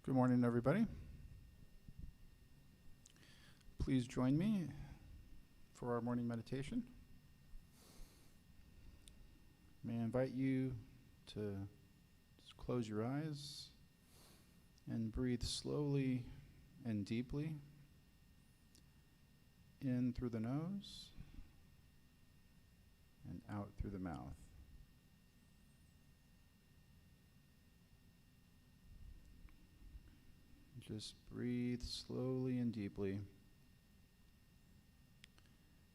Good morning, everybody. Please join me for our morning meditation. May I invite you to just close your eyes and breathe slowly and deeply in through the nose and out through the mouth. Just breathe slowly and deeply.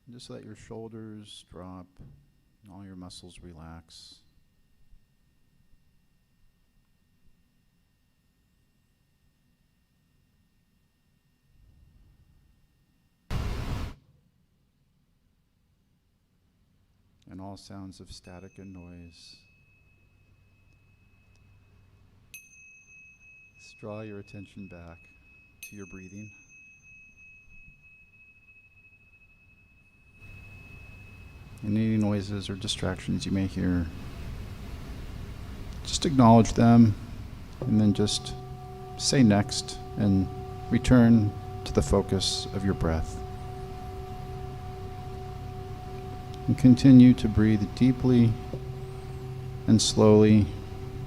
And just let your shoulders drop and all your muscles relax. And all sounds of static and noise. Just draw your attention back to your breathing. And any noises or distractions you may hear, just acknowledge them and then just say next and return to the focus of your breath. And continue to breathe deeply and slowly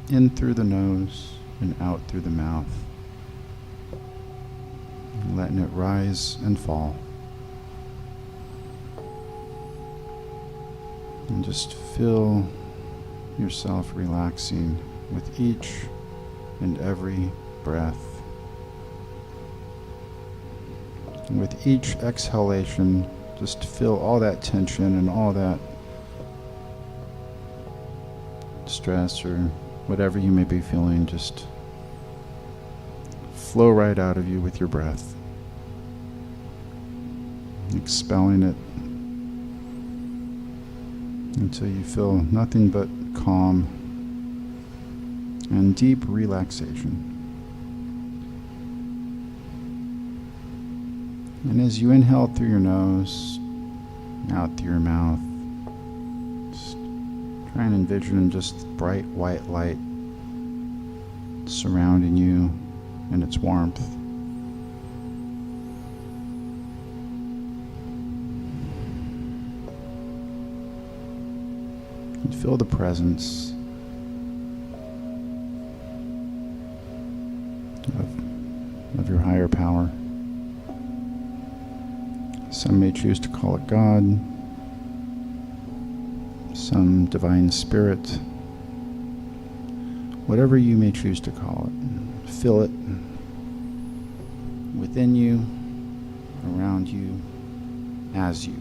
in through the nose and out through the mouth, and letting it rise and fall. And just feel yourself relaxing with each and every breath. And with each exhalation, just feel all that tension and all that stress or whatever you may be feeling just flow right out of you with your breath, expelling it until you feel nothing but calm and deep relaxation. And as you inhale through your nose, out through your mouth, just try and envision just bright white light surrounding you and its warmth. And feel the presence of your higher power. Some may choose to call it God, some divine spirit, whatever you may choose to call it. Feel it within you, around you, as you.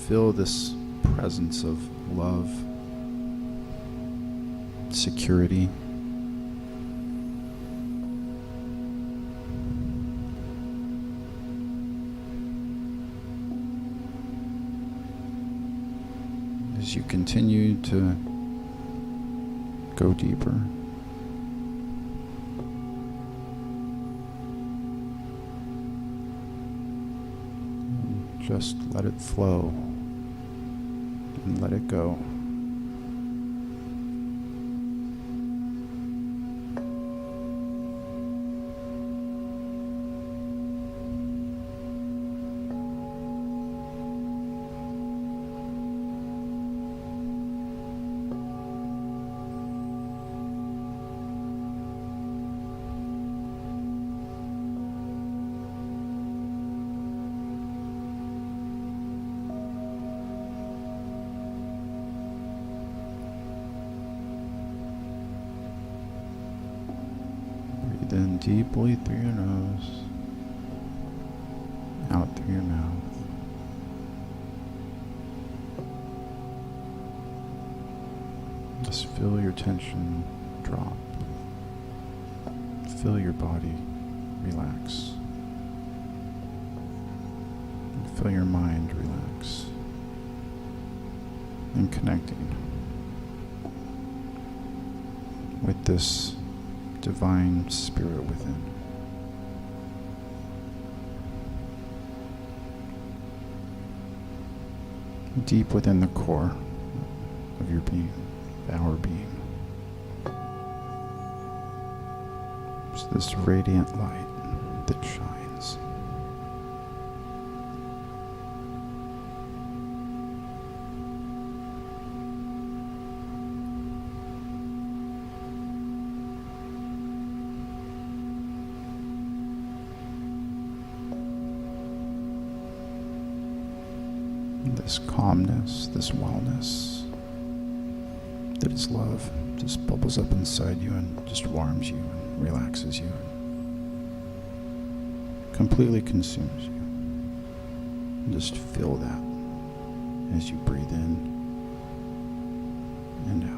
Feel this presence of love, security. As you continue to go deeper. Just let it flow. And let it go. Breathe in deeply through your nose, out through your mouth. Just feel your tension drop. Feel your body relax. And feel your mind relax. And connecting with this divine spirit within. Deep within the core of your being, our being. It's this radiant light that shines. This calmness, this wellness that is love just bubbles up inside you and just warms you and relaxes you and completely consumes you. And just feel that as you breathe in and out.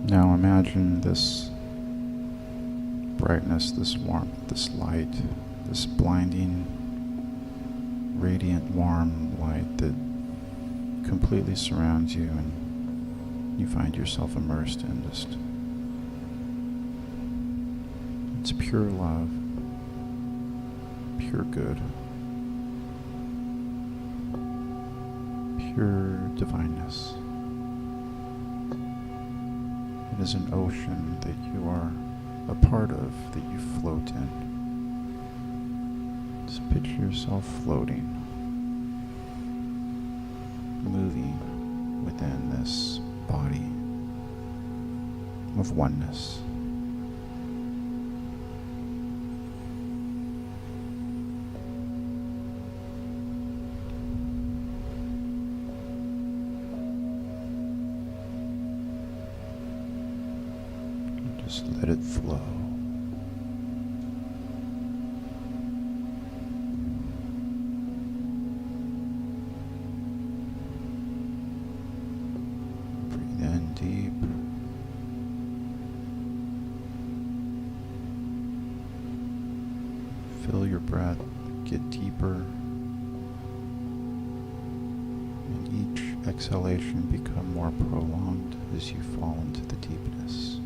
Now imagine this brightness, this warmth, this light, this blinding, radiant, warm light that completely surrounds you, and you find yourself immersed in just, it's pure love, pure good, pure divineness. It is an ocean that you are a part of, that you float in. Just picture yourself floating, moving within this body of oneness. Just let it flow. Breathe in deep. Feel your breath get deeper, and each exhalation become more prolonged as you fall into the deepness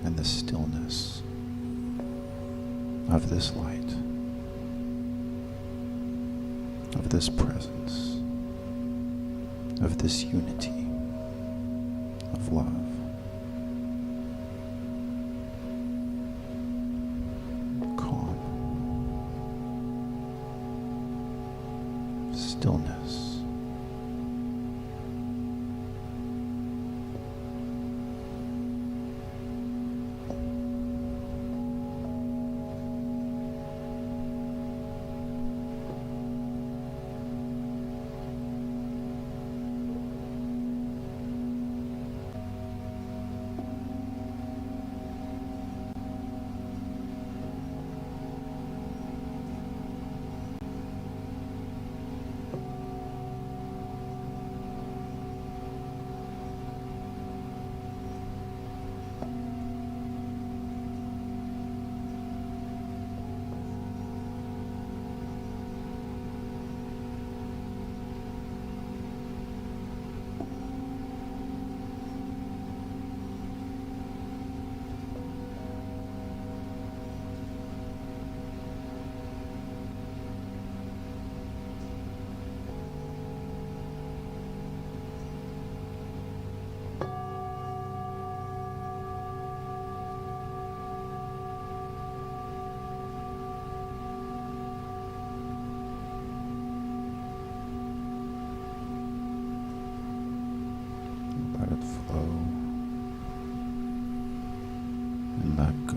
and the stillness of this light, of this presence, of this unity of love. Calm. Stillness. and let go.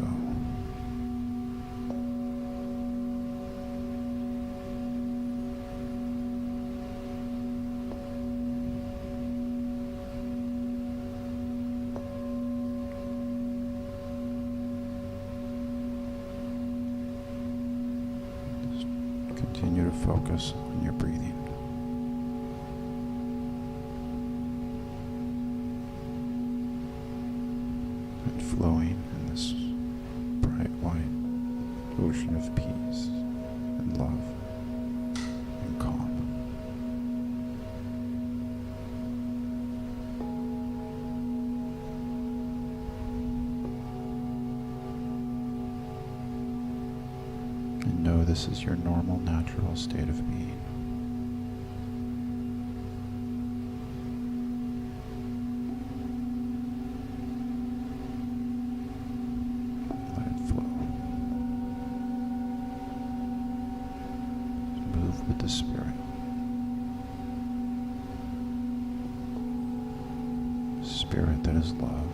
Just continue to focus on your breathing. Flowing in this bright white ocean of peace and love and calm. And know this is your normal, natural state of being. With the Spirit. Spirit that is love.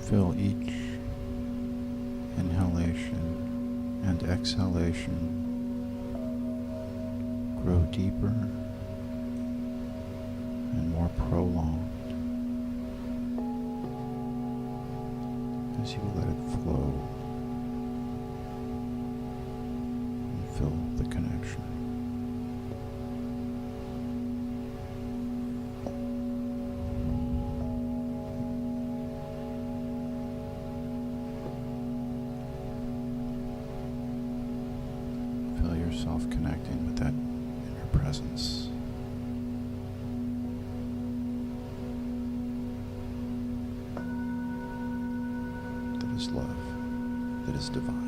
Feel each inhalation and exhalation grow deeper and more prolonged as you let it flow and feel the connection. Yourself connecting with that inner presence. That is love, that is divine.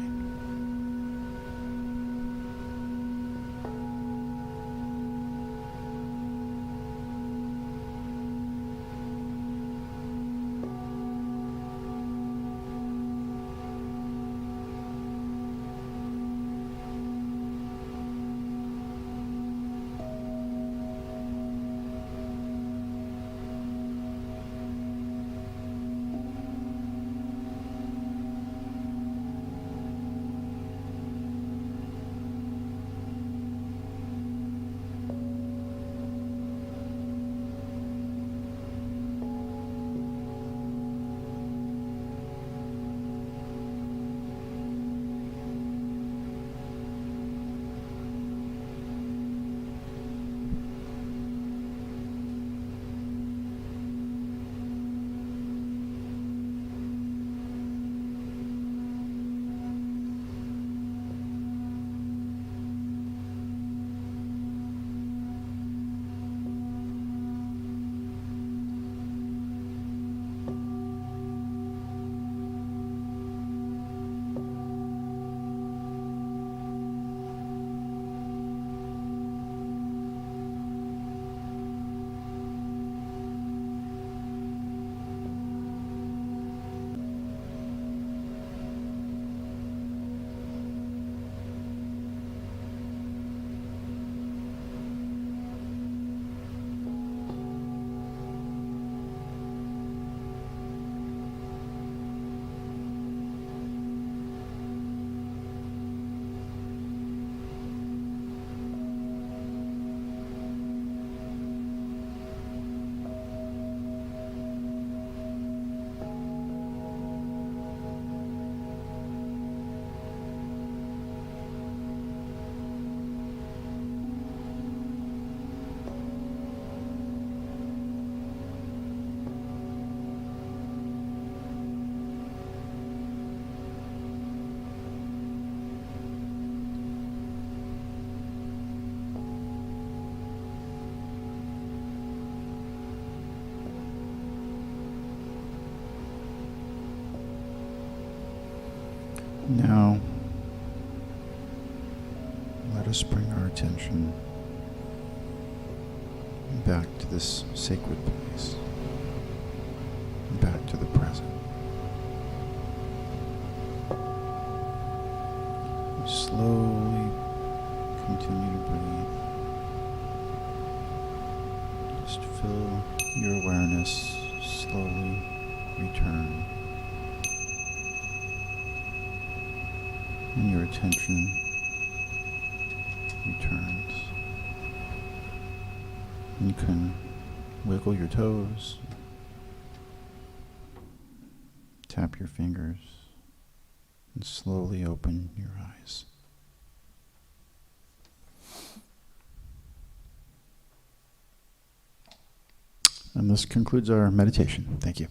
Now, let us bring our attention back to this sacred place, back to the present. Slowly continue to breathe. Just feel your awareness slowly return, and your attention returns. You can wiggle your toes, tap your fingers, and slowly open your eyes. And this concludes our meditation. Thank you.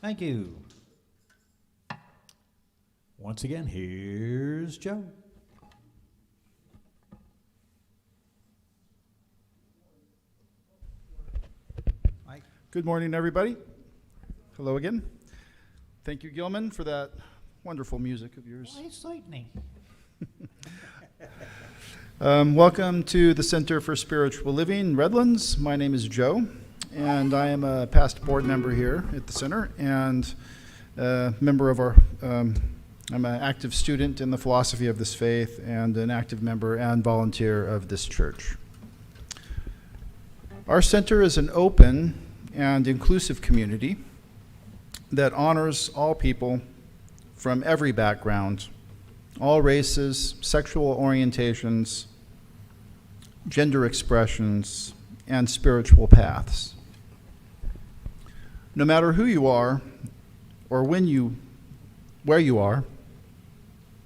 Thank you. Once again, here's Joe. Mike. Good morning, everybody. Hello again. Thank you, Gilman, for that wonderful music of yours. Why it's lightning? Welcome to the Center for Spiritual Living, Redlands. My name is Joe, and I am a past board member here at the center, and a member of our, I'm an active student in the philosophy of this faith, and an active member and volunteer of this church. Our center is an open and inclusive community that honors all people from every background, all races, sexual orientations, gender expressions, and spiritual paths. No matter who you are or where you are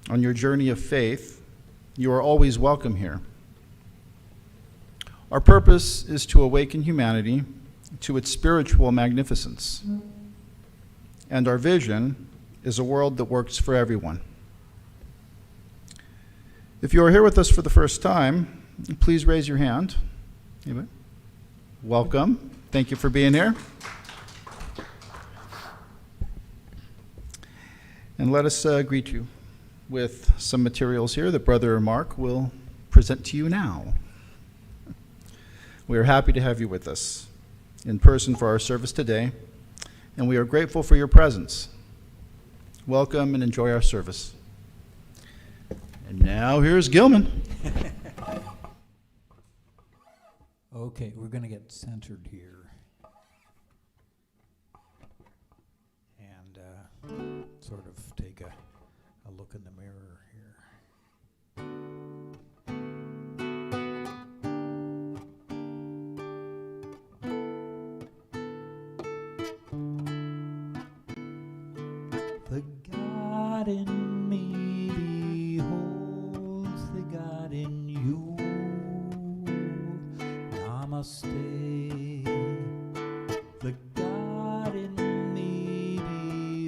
on your journey of faith, you are always welcome here. Our purpose is to awaken humanity to its spiritual magnificence. And our vision is a world that works for everyone. If you are here with us for the first time, please raise your hand. Anybody? Welcome. Thank you for being here. And let us greet you with some materials here that Brother Mark will present to you now. We are happy to have you with us in person for our service today, and we are grateful for your presence. Welcome and enjoy our service. And now here's Gilman. Okay, we're going to get centered here. And sort of take a look in the mirror here. The God in me beholds the God in you. Namaste. The God in me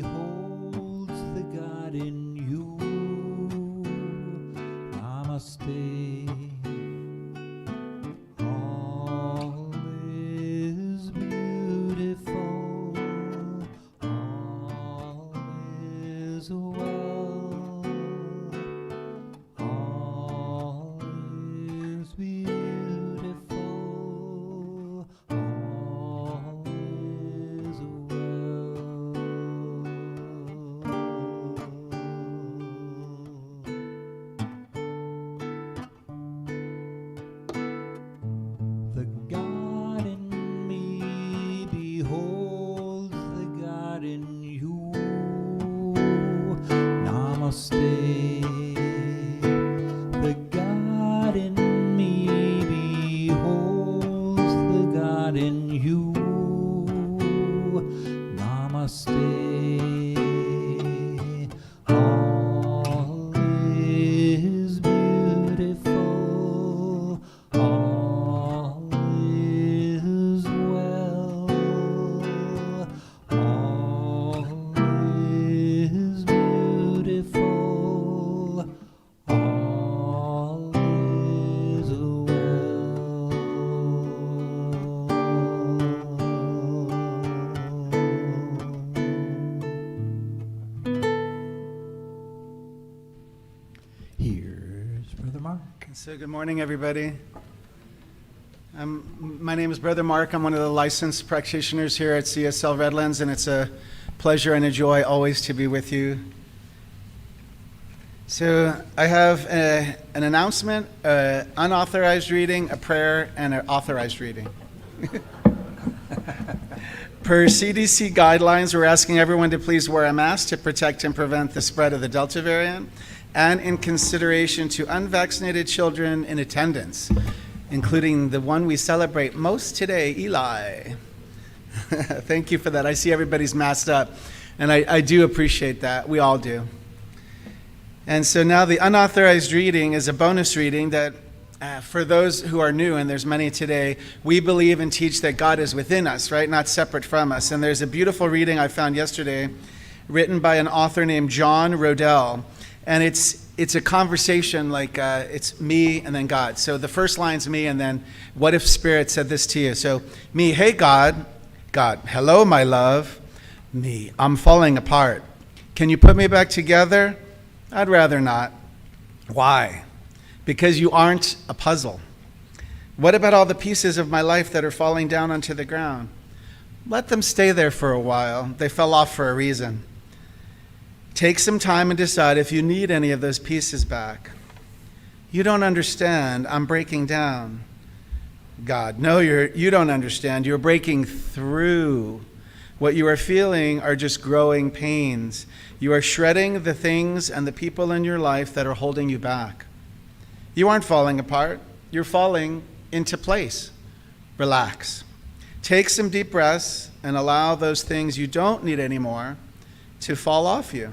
beholds the God in you. Namaste. All is beautiful. All is well. All is beautiful. All is The God in me beholds the God in you. Namaste. The God in me beholds the God in you. Namaste. All is beautiful. All is well. All is beautiful. All is Here's Brother Mark. So good morning, everybody. My name is Brother Mark. I'm one of the licensed practitioners here at CSL Redlands, and it's a pleasure and a joy always to be with you. So I have an announcement, unauthorized reading, a prayer, and an authorized reading. Per CDC guidelines, we're asking everyone to please wear a mask to protect and prevent the spread of the Delta variant, and in consideration to unvaccinated children in attendance, including the one we celebrate most today, Eli. Thank you for that. I see everybody's masked up, and I do appreciate that. We all do. And so now the unauthorized reading is a bonus reading that for those who are new, and there's many today, we believe and teach that God is within us, right? Not separate from us. And there's a beautiful reading I found yesterday written by an author named John Rodell. And it's a conversation like it's me and then God. So the first line's me, and then what if Spirit said this to you? So me, hey God, God, hello my love. Me, I'm falling apart. Can you put me back together? I'd rather not. Why? Because you aren't a puzzle. What about all the pieces of my life that are falling down onto the ground? Let them stay there for a while. They fell off for a reason. Take some time and decide if you need any of those pieces back. You don't understand. I'm breaking down. God, no, you don't understand. You're breaking through. What you are feeling are just growing pains. You are shredding the things and the people in your life that are holding you back. You aren't falling apart. You're falling into place. Relax. Take some deep breaths and allow those things you don't need anymore to fall off you.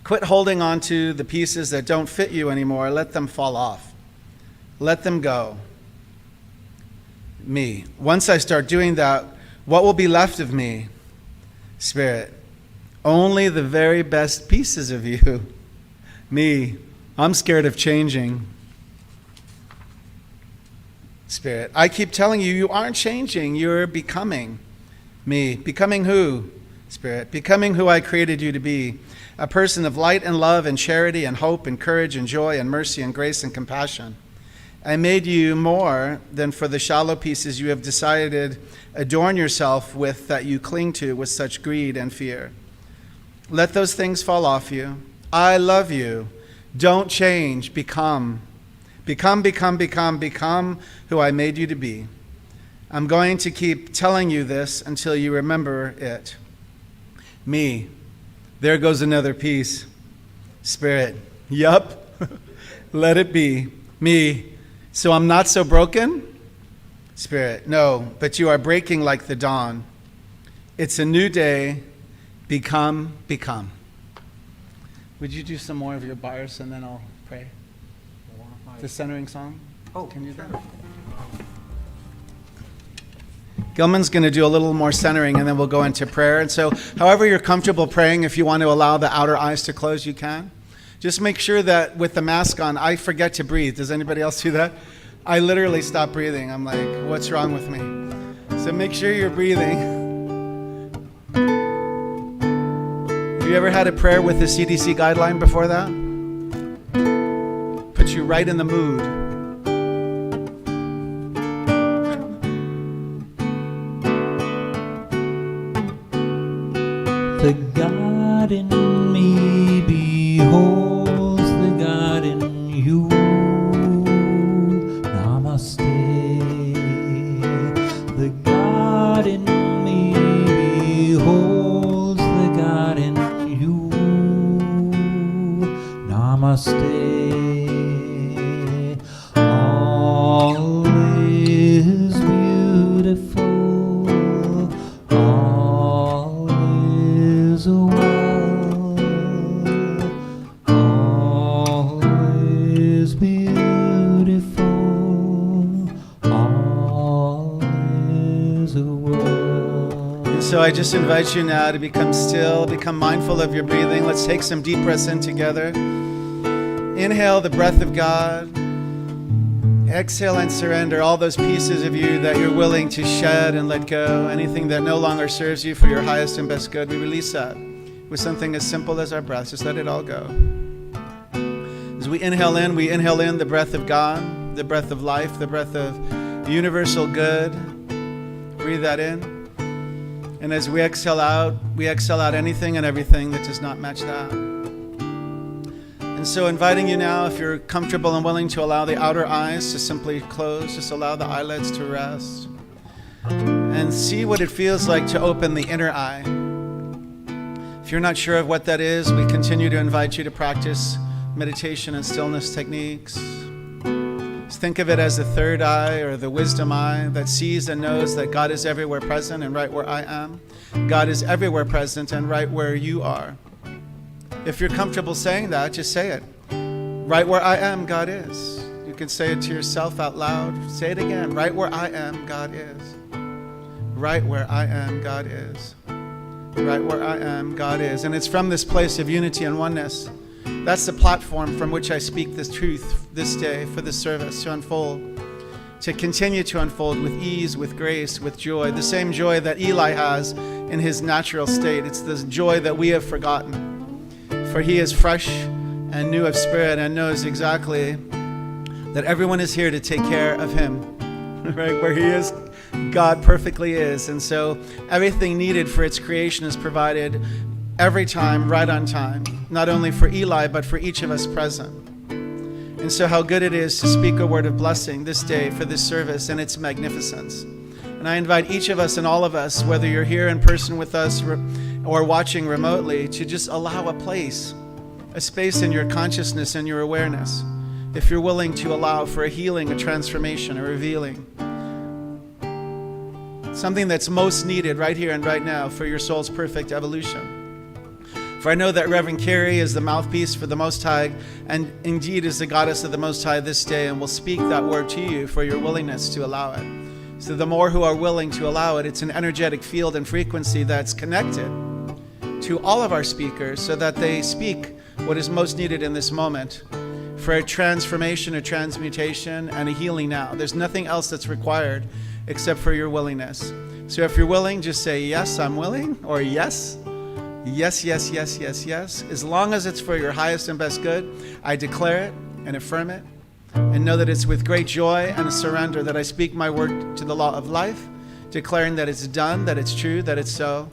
Quit holding on to the pieces that don't fit you anymore. Let them fall off. Let them go. Me. Once I start doing that, what will be left of me? Spirit. Only the very best pieces of you. Me. I'm scared of changing. Spirit, I keep telling you, you aren't changing. You're becoming me. Becoming who? Spirit, becoming who I created you to be. A person of light and love and charity and hope and courage and joy and mercy and grace and compassion. I made you more than for the shallow pieces you have decided adorn yourself with that you cling to with such greed and fear. Let those things fall off you. I love you. Don't change. Become. Become who I made you to be. I'm going to keep telling you this until you remember it. Me. There goes another piece. Spirit. Yup. Let it be. Me. So I'm not so broken? Spirit. No, but you are breaking like the dawn. It's a new day. Become. Would you do some more of your bars and then I'll pray? The centering song? Oh, can you do that? Gilman's going to do a little more centering and then we'll go into prayer. And so however you're comfortable praying, if you want to allow the outer eyes to close, you can. Just make sure that with the mask on, I forget to breathe. Does anybody else do that? I literally stop breathing. I'm like, what's wrong with me? So make sure you're breathing. Have you ever had a prayer with the CDC guideline before that? Puts you right in the mood. The God in me beholds the God in you. Namaste. The God in me beholds the God in you. Namaste. All is beautiful. All is well. All is beautiful. All is well. And so I just invite you now to become still, become mindful of your breathing. Let's take some deep breaths in together. Inhale the breath of God. Exhale and surrender all those pieces of you that you're willing to shed and let go. Anything that no longer serves you for your highest and best good, we release that with something as simple as our breath. Just let it all go. As we inhale in the breath of God, the breath of life, the breath of universal good. Breathe that in. And as we exhale out anything and everything that does not match that. And so inviting you now, if you're comfortable and willing to allow the outer eyes to simply close, just allow the eyelids to rest. And see what it feels like to open the inner eye. If you're not sure of what that is, we continue to invite you to practice meditation and stillness techniques. Just think of it as the third eye or the wisdom eye that sees and knows that God is everywhere present and right where I am. God is everywhere present and right where you are. If you're comfortable saying that, just say it. Right where I am, God is. You can say it to yourself out loud. Say it again. Right where I am, God is. Right where I am, God is. Right where I am, God is. And it's from this place of unity and oneness. That's the platform from which I speak this truth this day for this service to unfold, to continue to unfold with ease, with grace, with joy, the same joy that Eli has in his natural state. It's this joy that we have forgotten. For he is fresh and new of spirit and knows exactly that everyone is here to take care of him. Right where he is, God perfectly is. And so everything needed for its creation is provided every time, right on time, not only for Eli, but for each of us present. And so how good it is to speak a word of blessing this day for this service and its magnificence. And I invite each of us and all of us, whether you're here in person with us or watching remotely, to just allow a place, a space in your consciousness and your awareness, if you're willing to allow for a healing, a transformation, a revealing. Something that's most needed right here and right now for your soul's perfect evolution. For I know that Reverend Carrie is the mouthpiece for the Most High, and indeed is the goddess of the Most High this day, and will speak that word to you for your willingness to allow it. So the more who are willing to allow it, it's an energetic field and frequency that's connected to all of our speakers so that they speak what is most needed in this moment for a transformation, a transmutation, and a healing now. There's nothing else that's required except for your willingness. So if you're willing, just say, yes, I'm willing, or yes. Yes, yes, yes, yes, yes. As long as it's for your highest and best good, I declare it and affirm it, and know that it's with great joy and a surrender that I speak my word to the law of life, declaring that it's done, that it's true, that it's so.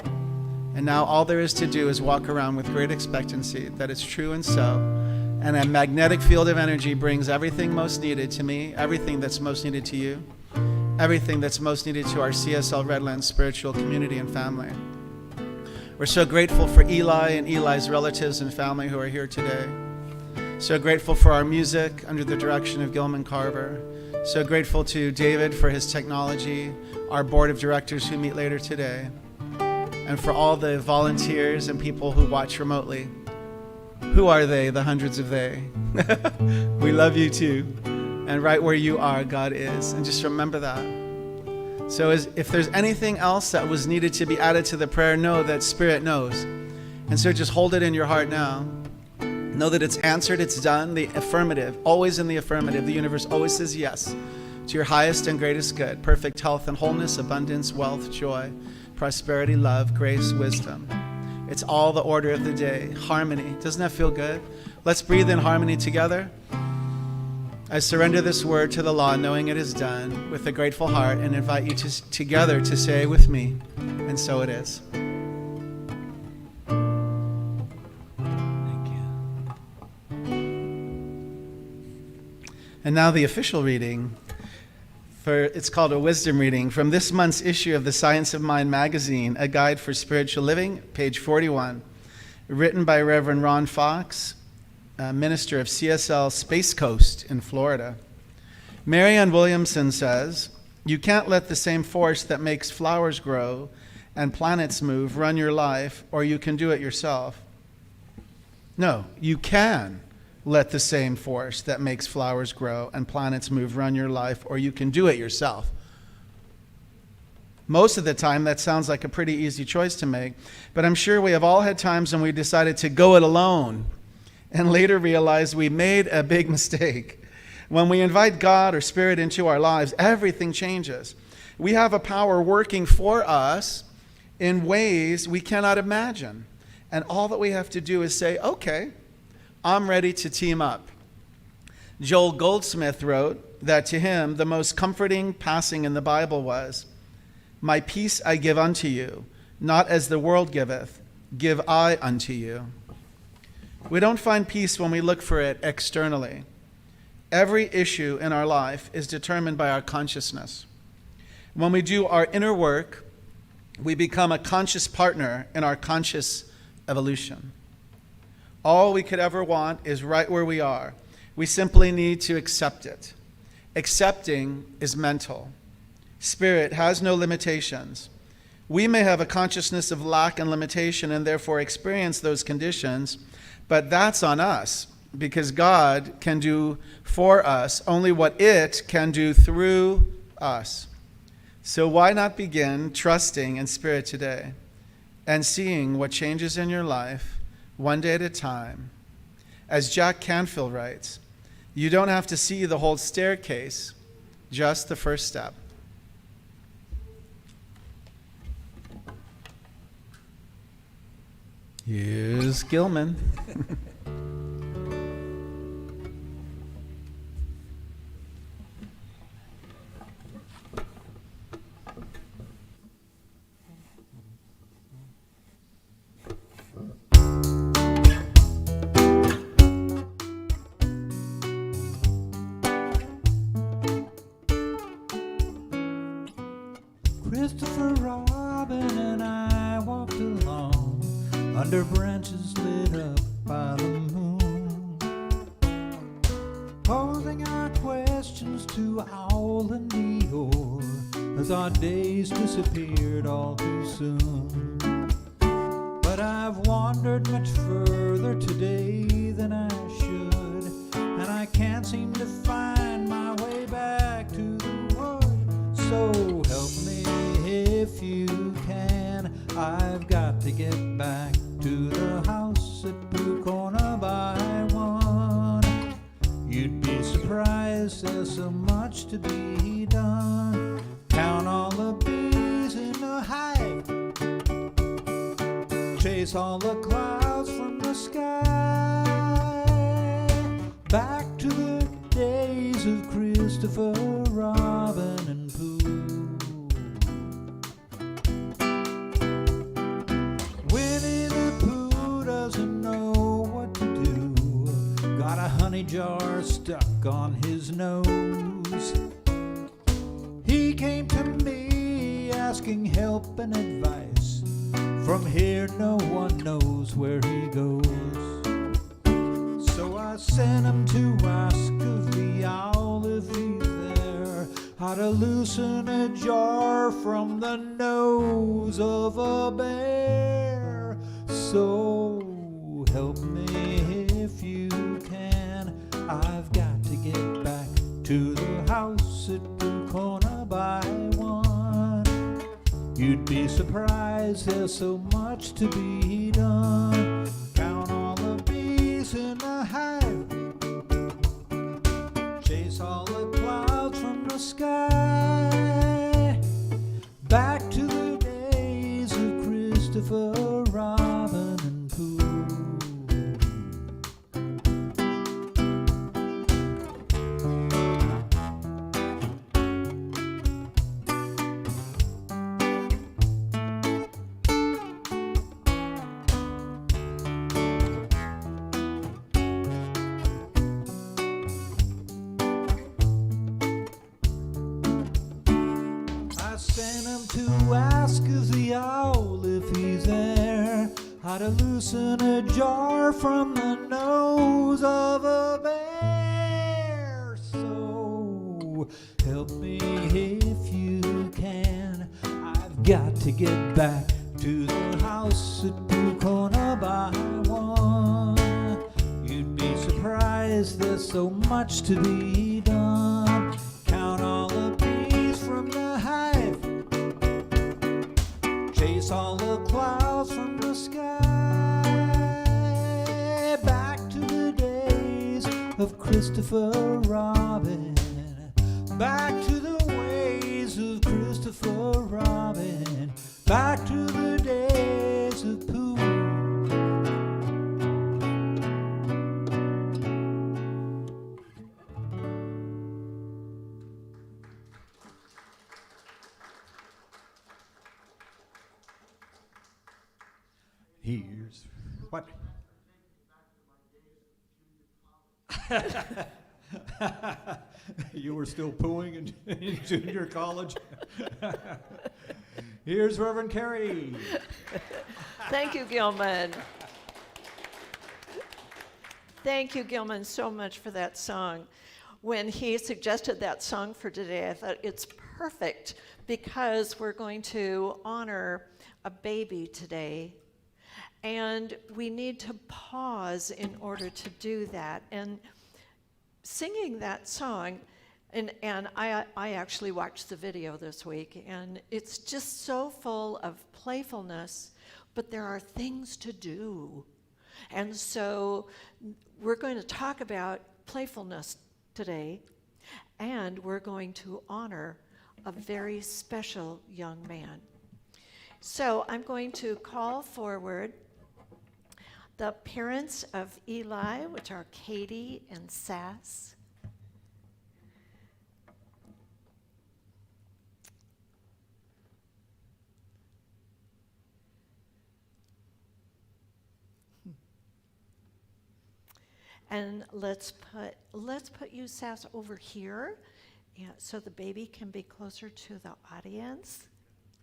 And now all there is to do is walk around with great expectancy that it's true and so. And a magnetic field of energy brings everything most needed to me, everything that's most needed to you, everything that's most needed to our CSL Redlands spiritual community and family. We're so grateful for Eli and Eli's relatives and family who are here today. So grateful for our music under the direction of Gilman Carver. So grateful to David for his technology, our board of directors who meet later today, and for all the volunteers and people who watch remotely. Who are they, the hundreds of they? We love you too. And right where you are, God is. And just remember that. So if there's anything else that was needed to be added to the prayer, know that Spirit knows. And so just hold it in your heart now. Know that it's answered, it's done, the affirmative, always in the affirmative. The universe always says yes to your highest and greatest good, perfect health and wholeness, abundance, wealth, joy, prosperity, love, grace, wisdom. It's all the order of the day. Harmony. Doesn't that feel good? Let's breathe in harmony together. I surrender this word to the law, knowing it is done, with a grateful heart, and invite you together to say with me, and so it is. Thank you. And now the official reading. It's called a wisdom reading from this month's issue of the Science of Mind magazine, A Guide for Spiritual Living, page 41, written by Reverend Ron Fox, minister of CSL Space Coast in Florida. Marianne Williamson says, "You can't let the same force that makes flowers grow and planets move run your life, or you can do it yourself." No, you can let the same force that makes flowers grow and planets move run your life, or you can do it yourself. Most of the time, that sounds like a pretty easy choice to make, but I'm sure we have all had times when we decided to go it alone and later realized we made a big mistake. When we invite God or Spirit into our lives, everything changes. We have a power working for us in ways we cannot imagine. And all that we have to do is say, okay, I'm ready to team up. Joel Goldsmith wrote that to him, the most comforting passing in the Bible was, "My peace I give unto you, not as the world giveth, give I unto you." We don't find peace when we look for it externally. Every issue in our life is determined by our consciousness. When we do our inner work, we become a conscious partner in our conscious evolution. All we could ever want is right where we are. We simply need to accept it. Accepting is mental. Spirit has no limitations. We may have a consciousness of lack and limitation and therefore experience those conditions, but that's on us, because God can do for us only what it can do through us. So why not begin trusting in Spirit today and seeing what changes in your life one day at a time? As Jack Canfield writes, you don't have to see the whole staircase, just the first step. Here's Gilman. Christopher Robin and I walked along under branches lit up by the moon, posing our questions to Owl and Eeyore as our days disappeared all too soon. But I've wandered much further today than I should, and I can't seem to find my way back to the wood. So help me if you can, I've got to get back to the house at Blue Corner by 1. so much to be done. Count all the bees in the hive, chase all the clouds from the sky. Back to the days of Christopher Robin and Pooh. Winnie the Pooh doesn't know what to do. Got a honey jar stuck on his nose. He came to me asking help and advice. From here no one knows where he goes. So I sent him to ask of the owl if he's there, how to loosen a jar from the nose of a bear. So help me if you can, I've got to get back to the house at Corner by one. You'd be surprised, there's so much to be done. Count all the bees in the hive, chase all the clouds from the sky. Back to the days of Christopher Robin and Pooh. I sent him to ask of the owl if he's there, how to loosen a jar from the nose of a bear. So help me if you can, I've got to get back to the house at Blue Corner by one. You'd be surprised, there's so much to be done. Count all the bees from the hive, chase all the clouds from the sky. Back to the days of Christopher Robin, back to the ways of Christopher Robin, back to the days of Pooh. Here's what? You were still pooing in junior college? Here's Reverend Carrie. Thank you, Gilman. Thank you, Gilman, so much for that song. When he suggested that song for today, I thought it's perfect because we're going to honor a baby today. And we need to pause in order to do that. And singing that song, and I actually watched the video this week, and it's just so full of playfulness, but there are things to do. And so we're going to talk about playfulness today, and we're going to honor a very special young man. So I'm going to call forward the parents of Eli, which are Katie and Sass. And let's put you, Sass, over here, so the baby can be closer to the audience.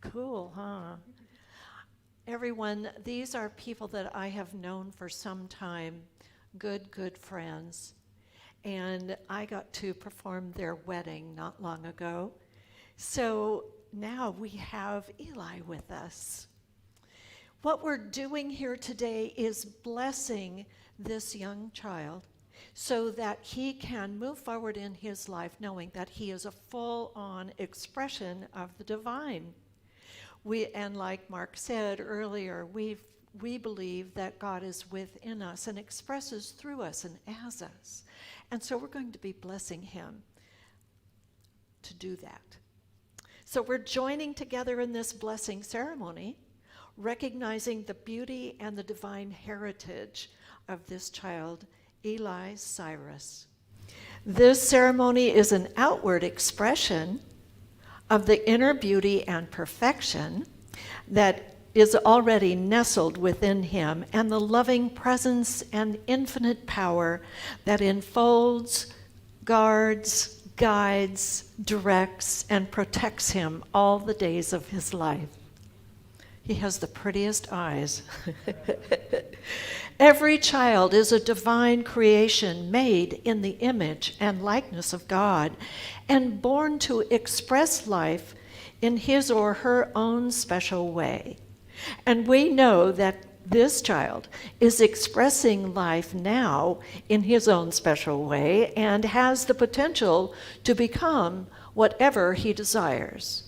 Cool, huh? Everyone, these are people that I have known for some time, good friends. And I got to perform their wedding not long ago. So now we have Eli with us. What we're doing here today is blessing this young child so that he can move forward in his life knowing that he is a full-on expression of the divine. And like Mark said earlier, we believe that God is within us and expresses through us and as us. And so we're going to be blessing him. to do that. So we're joining together in this blessing ceremony, recognizing the beauty and the divine heritage of this child, Eli Cyrus. This ceremony is an outward expression of the inner beauty and perfection that is already nestled within him, and the loving presence and infinite power that enfolds, guards, guides, directs, and protects him all the days of his life. He has the prettiest eyes. Every child is a divine creation made in the image and likeness of God and born to express life in his or her own special way. And we know that this child is expressing life now in his own special way and has the potential to become whatever he desires.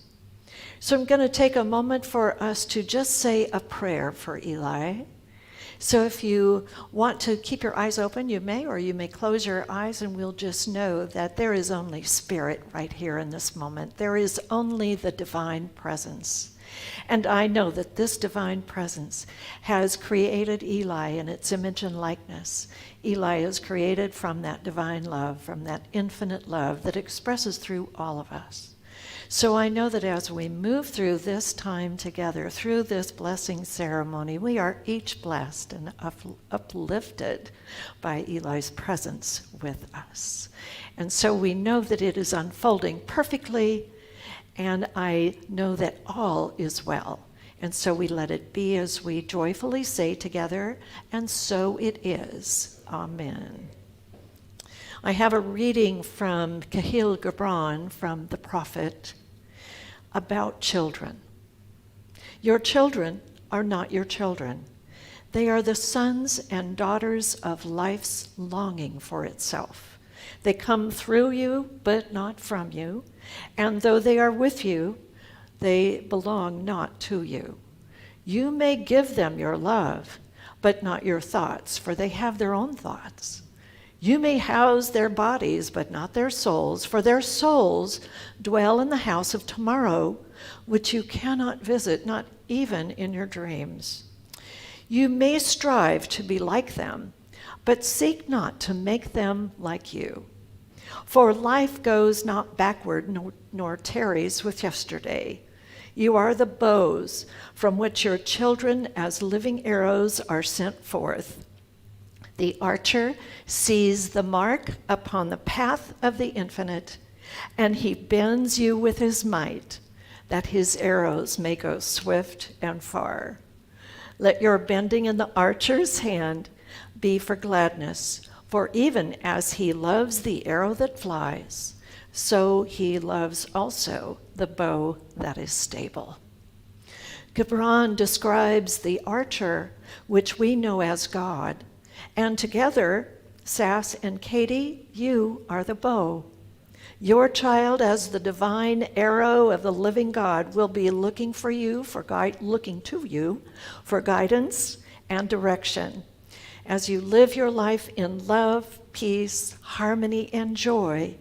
So I'm going to take a moment for us to just say a prayer for Eli. So if you want to keep your eyes open, you may, or you may close your eyes, and we'll just know that there is only spirit right here in this moment. There is only the divine presence. And I know that this divine presence has created Eli in its image and likeness. Eli is created from that divine love, from that infinite love that expresses through all of us. So I know that as we move through this time together, through this blessing ceremony, we are each blessed and uplifted by Eli's presence with us. And so we know that it is unfolding perfectly, and I know that all is well. And so we let it be as we joyfully say together, and so it is. Amen. I have a reading from Kahil Gibran from the prophet about children. Your children are not your children. They are the sons and daughters of life's longing for itself. They come through you, but not from you. And though they are with you, they belong not to you. You may give them your love, but not your thoughts, for they have their own thoughts. You may house their bodies, but not their souls, for their souls dwell in the house of tomorrow, which you cannot visit, not even in your dreams. You may strive to be like them, but seek not to make them like you. For life goes not backward, nor tarries with yesterday. You are the bows from which your children as living arrows are sent forth. The archer sees the mark upon the path of the infinite, and he bends you with his might, that his arrows may go swift and far. Let your bending in the archer's hand be for gladness, for even as he loves the arrow that flies, so he loves also the bow that is stable. Gibran describes the archer, which we know as God, and together, Sass and Katie, you are the bow. Your child, as the divine arrow of the living God, will be looking to you for guidance and direction. As you live your life in love, peace, harmony, and joy,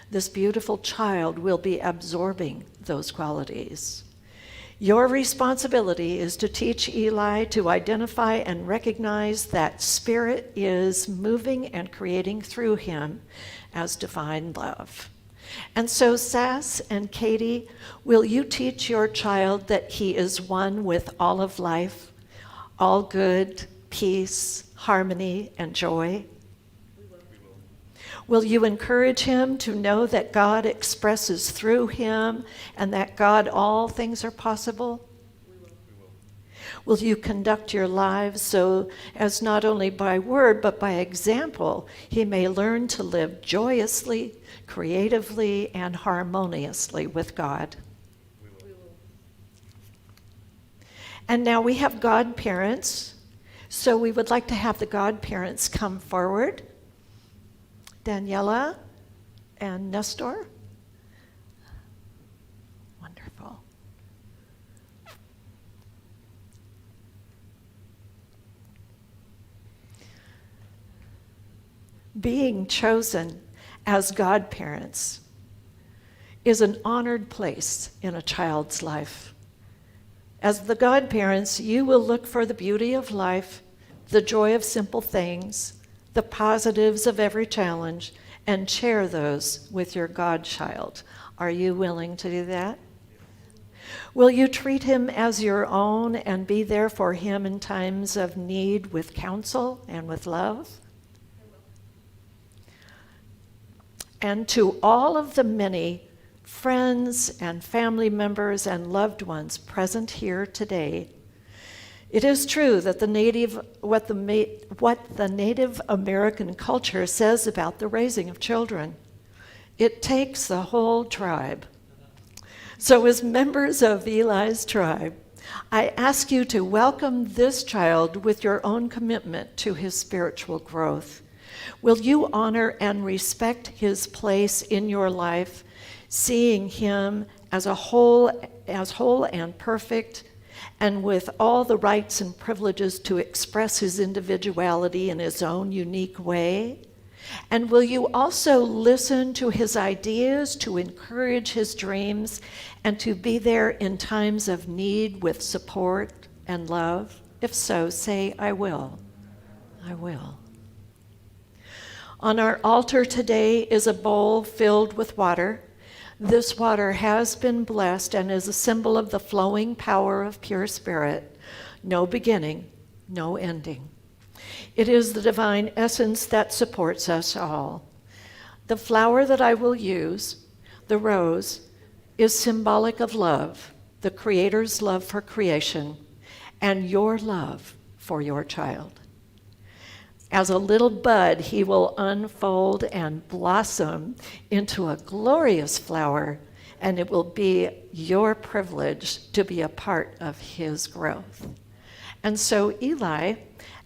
this beautiful child will be absorbing those qualities. Your responsibility is to teach Eli to identify and recognize that Spirit is moving and creating through him as divine love. And so, Sass and Katie, will you teach your child that he is one with all of life, all good, peace, harmony, and joy? Will you encourage him to know that God expresses through him and that God all things are possible? Will you conduct your lives so as not only by word but by example he may learn to live joyously, creatively, and harmoniously with God? And now we have godparents, so we would like to have the godparents come forward. Daniela and Nestor. Wonderful. Being chosen as godparents is an honored place in a child's life. As the godparents, you will look for the beauty of life, the joy of simple things, the positives of every challenge, and share those with your godchild. Are you willing to do that? Will you treat him as your own and be there for him in times of need with counsel and with love? And to all of the many friends and family members and loved ones present here today, it is true that what the Native American culture says about the raising of children. It takes the whole tribe. So as members of Eli's tribe, I ask you to welcome this child with your own commitment to his spiritual growth. Will you honor and respect his place in your life, seeing him as whole and perfect, and with all the rights and privileges to express his individuality in his own unique way? And will you also listen to his ideas, to encourage his dreams, and to be there in times of need with support and love? If so, say, I will. I will. On our altar today is a bowl filled with water. This water has been blessed and is a symbol of the flowing power of pure spirit. No beginning, no ending. It is the divine essence that supports us all. The flower that I will use, the rose, is symbolic of love, the Creator's love for creation, and your love for your child. As a little bud, he will unfold and blossom into a glorious flower, and it will be your privilege to be a part of his growth. And so, Eli,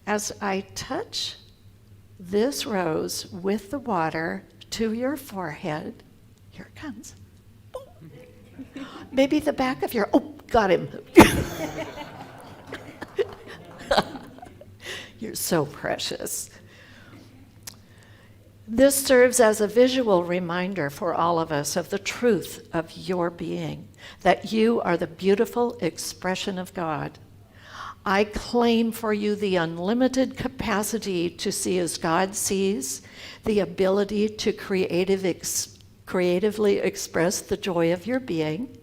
as I touch this rose with the water to your forehead, here it comes. Maybe the back of your, got him. You're so precious. This serves as a visual reminder for all of us of the truth of your being, that you are the beautiful expression of God. I claim for you the unlimited capacity to see as God sees, the ability to creatively express the joy of your being,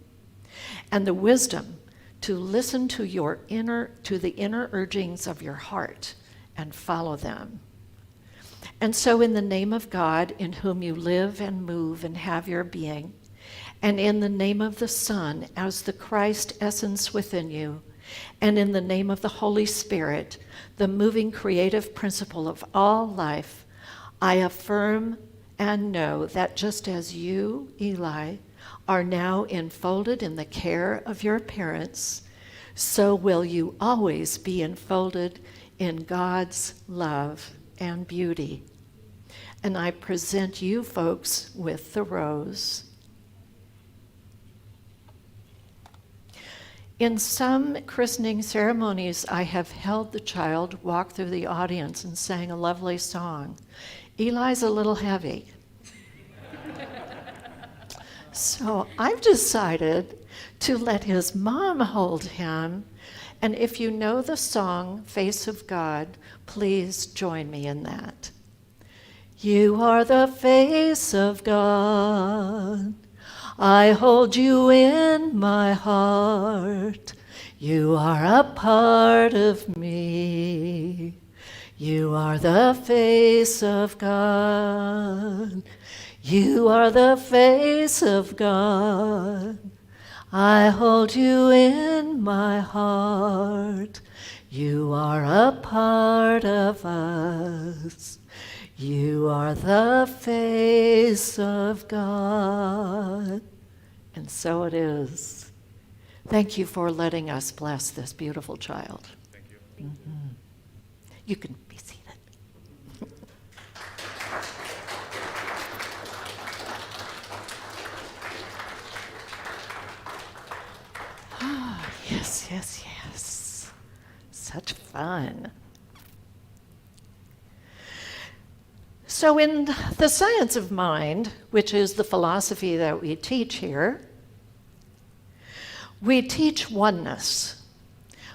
and the wisdom to listen to the inner urgings of your heart and follow them. And so in the name of God, in whom you live and move and have your being, and in the name of the Son as the Christ essence within you, and in the name of the Holy Spirit, the moving creative principle of all life, I affirm and know that just as you, Eli, are now enfolded in the care of your parents, so will you always be enfolded in God's love and beauty. And I present you folks with the rose. In some christening ceremonies, I have held the child walk through the audience and sang a lovely song. Eli's a little heavy. So I've decided to let his mom hold him. And if you know the song, Face of God, please join me in that. You are the face of God. I hold you in my heart. You are a part of me. You are the face of God. You are the face of God. I hold you in my heart. You are a part of us. You are the face of God. And so it is. Thank you for letting us bless this beautiful child. Thank you. Mm-hmm. You can be seated. Yes, yes, yes. Such fun. So in the science of mind, which is the philosophy that we teach here, we teach oneness.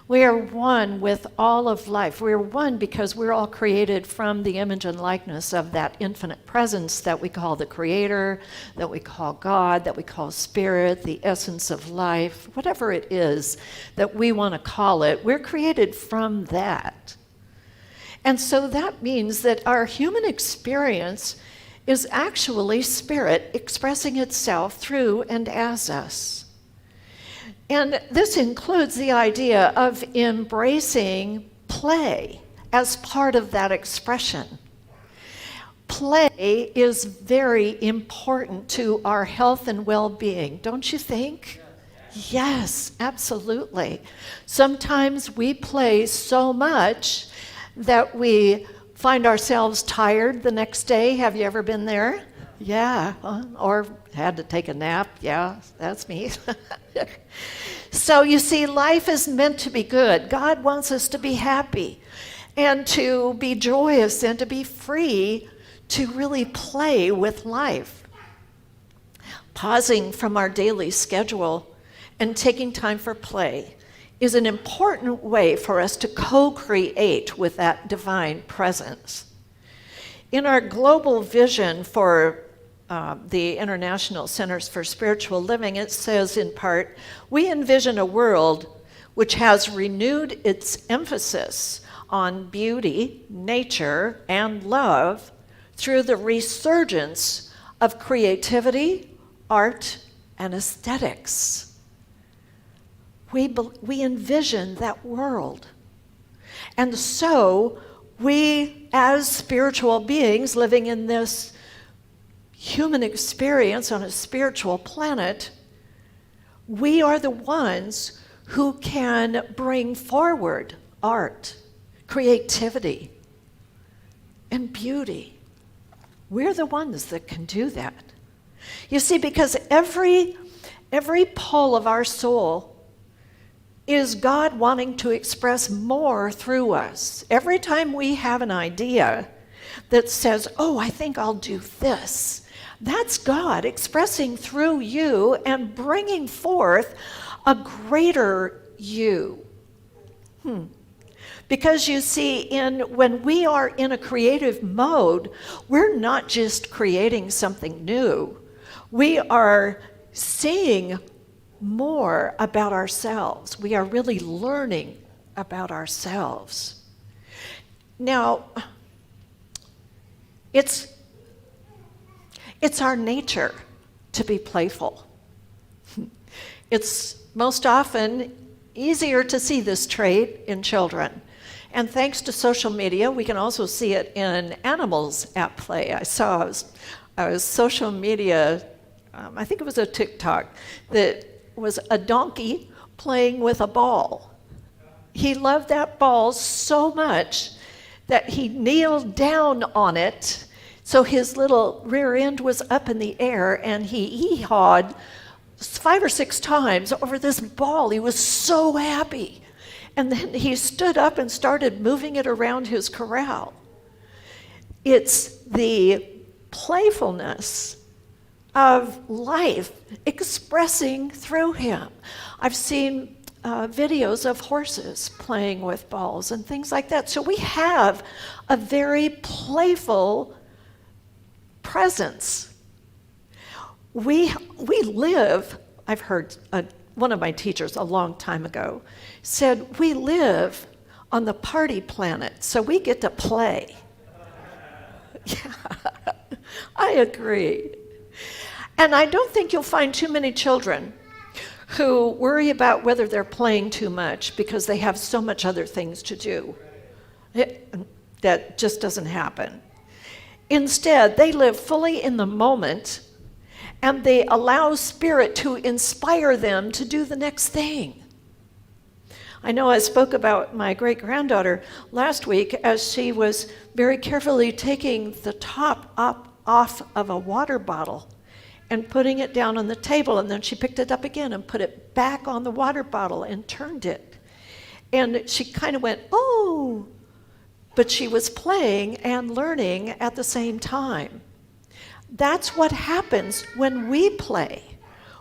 We are one with all of life. We are one because we're all created from the image and likeness of that infinite presence that we call the Creator, that we call God, that we call Spirit, the essence of life, whatever it is that we want to call it. We're created from that. And so that means that our human experience is actually spirit expressing itself through and as us. And this includes the idea of embracing play as part of that expression. Play is very important to our health and well-being, don't you think? Yes, absolutely. Sometimes we play so much that we find ourselves tired the next day. Have you ever been there? Yeah, or had to take a nap. Yeah, that's me. So you see, life is meant to be good. God wants us to be happy and to be joyous and to be free to really play with life. Pausing from our daily schedule and taking time for play is an important way for us to co-create with that divine presence. In our global vision for the International Centers for Spiritual Living, it says in part, we envision a world which has renewed its emphasis on beauty, nature, and love through the resurgence of creativity, art, and aesthetics. We envision that world. And so we, as spiritual beings living in this human experience on a spiritual planet, we are the ones who can bring forward art, creativity, and beauty. We're the ones that can do that. You see, because every pole of our soul is God wanting to express more through us. Every time we have an idea that says, oh, I think I'll do this, that's God expressing through you and bringing forth a greater you. Because you see, when we are in a creative mode, we're not just creating something new. We are seeing more about ourselves. We are really learning about ourselves. Now, it's our nature to be playful. It's most often easier to see this trait in children. And thanks to social media, we can also see it in animals at play. I saw a social media, I think it was a TikTok, that was a donkey playing with a ball. He loved that ball so much that he kneeled down on it, so his little rear end was up in the air, and he hee-hawed 5 or 6 times over this ball. He was so happy. And then he stood up and started moving it around his corral. It's the playfulness of life expressing through him. I've seen videos of horses playing with balls and things like that. So we have a very playful presence. We live, I've heard one of my teachers a long time ago said, we live on the party planet, so we get to play. Yeah, I agree. And I don't think you'll find too many children who worry about whether they're playing too much because they have so much other things to do. That just doesn't happen. Instead, they live fully in the moment, and they allow Spirit to inspire them to do the next thing. I know I spoke about my great-granddaughter last week as she was very carefully taking the top off of a water bottle and putting it down on the table, and then she picked it up again and put it back on the water bottle and turned it. And she kind of went, oh, but she was playing and learning at the same time. That's what happens when we play.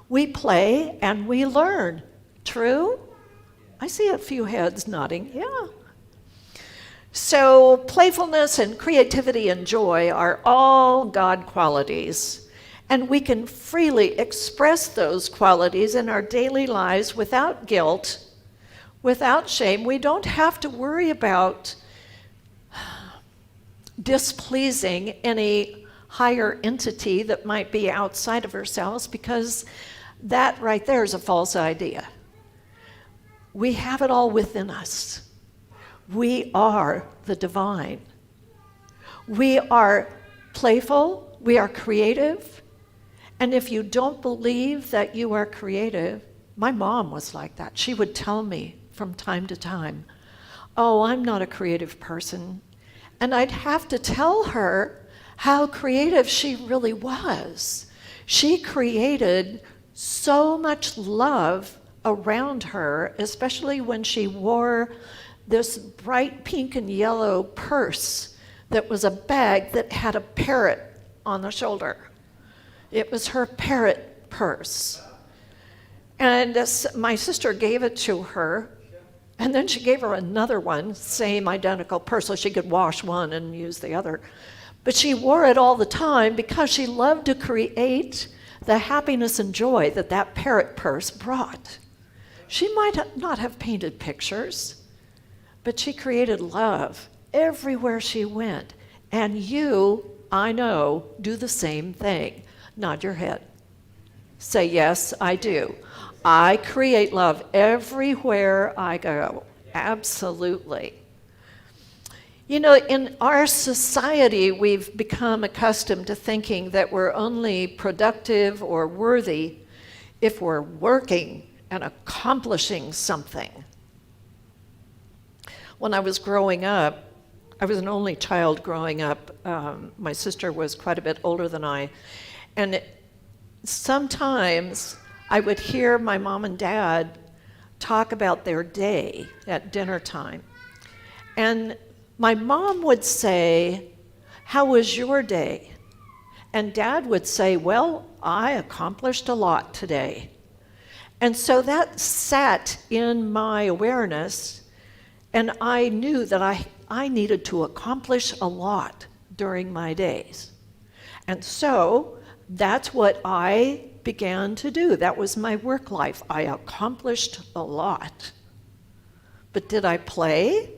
We play and we learn. True? I see a few heads nodding. Yeah. So playfulness and creativity and joy are all God qualities, and we can freely express those qualities in our daily lives without guilt, without shame. We don't have to worry about displeasing any higher entity that might be outside of ourselves, because that right there is a false idea. We have it all within us. We are the divine. We are playful, we are creative, and if you don't believe that you are creative, my mom was like that. She would tell me from time to time, "Oh, I'm not a creative person." And I'd have to tell her how creative she really was. She created so much love around her, especially when she wore this bright pink and yellow purse that was a bag that had a parrot on the shoulder. It was her parrot purse. And my sister gave it to her, and then she gave her another one, same identical purse, so she could wash one and use the other. But she wore it all the time because she loved to create the happiness and joy that that parrot purse brought. She might not have painted pictures, but she created love everywhere she went. And you, I know, do the same thing. Nod your head. Say, yes, I do. I create love everywhere I go. Absolutely. You know, in our society, we've become accustomed to thinking that we're only productive or worthy if we're working and accomplishing something. When I was growing up, I was an only child growing up. My sister was quite a bit older than I. And sometimes I would hear my mom and dad talk about their day at dinner time. And my mom would say, "How was your day?" And Dad would say, "Well, I accomplished a lot today." And so that sat in my awareness, and I knew that I needed to accomplish a lot during my days. And so that's what I began to do. That was my work life. I accomplished a lot. But did I play?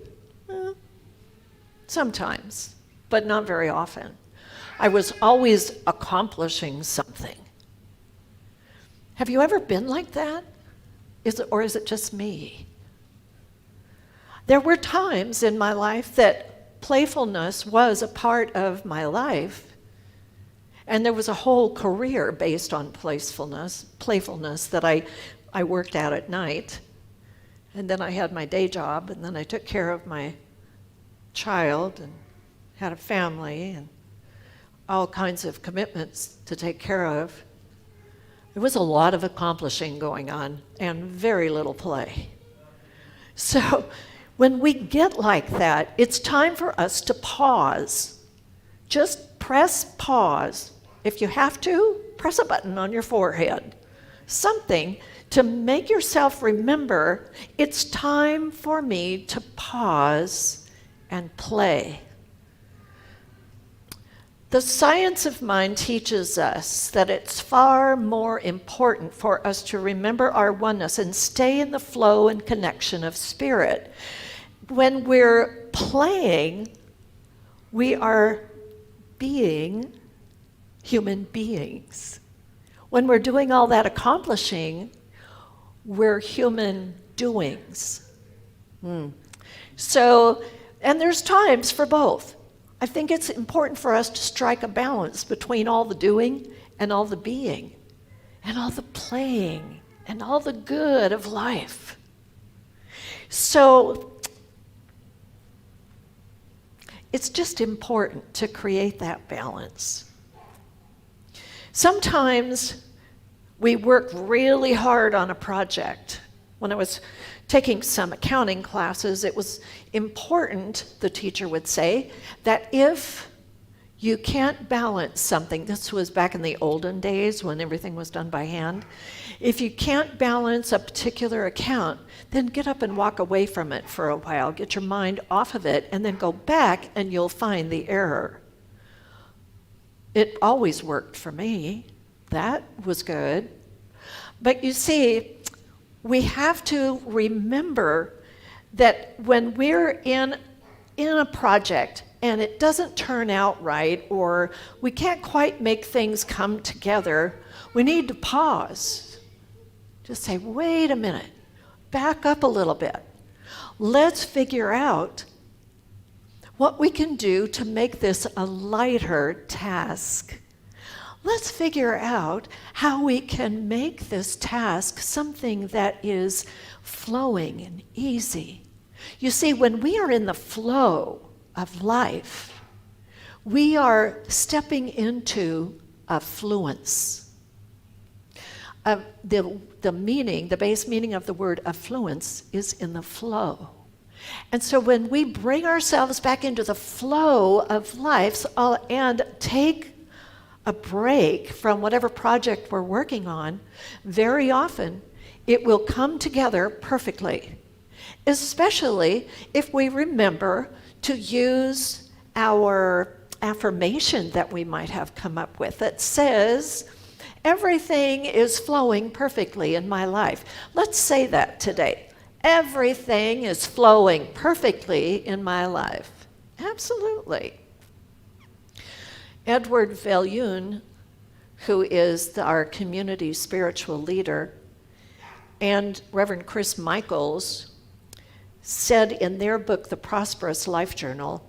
Sometimes, but not very often. I was always accomplishing something. Have you ever been like that? Or is it just me? There were times in my life that playfulness was a part of my life, and there was a whole career based on playfulness that I worked at night. And then I had my day job, and then I took care of my child and had a family and all kinds of commitments to take care of. There was a lot of accomplishing going on and very little play. So when we get like that, it's time for us to pause. Just press pause. If you have to, press a button on your forehead. Something to make yourself remember it's time for me to pause and play. The science of mind teaches us that it's far more important for us to remember our oneness and stay in the flow and connection of spirit. When we're playing, we are being human beings. When we're doing all that accomplishing, we're human doings. So, and there's times for both. I think it's important for us to strike a balance between all the doing and all the being and all the playing and all the good of life. So it's just important to create that balance. Sometimes we work really hard on a project. When I was taking some accounting classes, it was important, the teacher would say, that if you can't balance something, this was back in the olden days when everything was done by hand, if you can't balance a particular account, then get up and walk away from it for a while, get your mind off of it, and then go back and you'll find the error. It always worked for me. That was good. But you see, we have to remember that when we're in a project and it doesn't turn out right, or we can't quite make things come together, we need to pause. Just say, wait a minute, back up a little bit. Let's figure out what we can do to make this a lighter task. Let's figure out how we can make this task something that is flowing and easy. You see, when we are in the flow of life, we are stepping into affluence. The base meaning of the word affluence is in the flow. And so when we bring ourselves back into the flow of life and take a break from whatever project we're working on, very often it will come together perfectly, especially if we remember to use our affirmation that we might have come up with that says, everything is flowing perfectly in my life. Let's say that today. Everything is flowing perfectly in my life. Absolutely. Edward Veillon, who is our community spiritual leader, and Reverend Chris Michaels said in their book, The Prosperous Life Journal,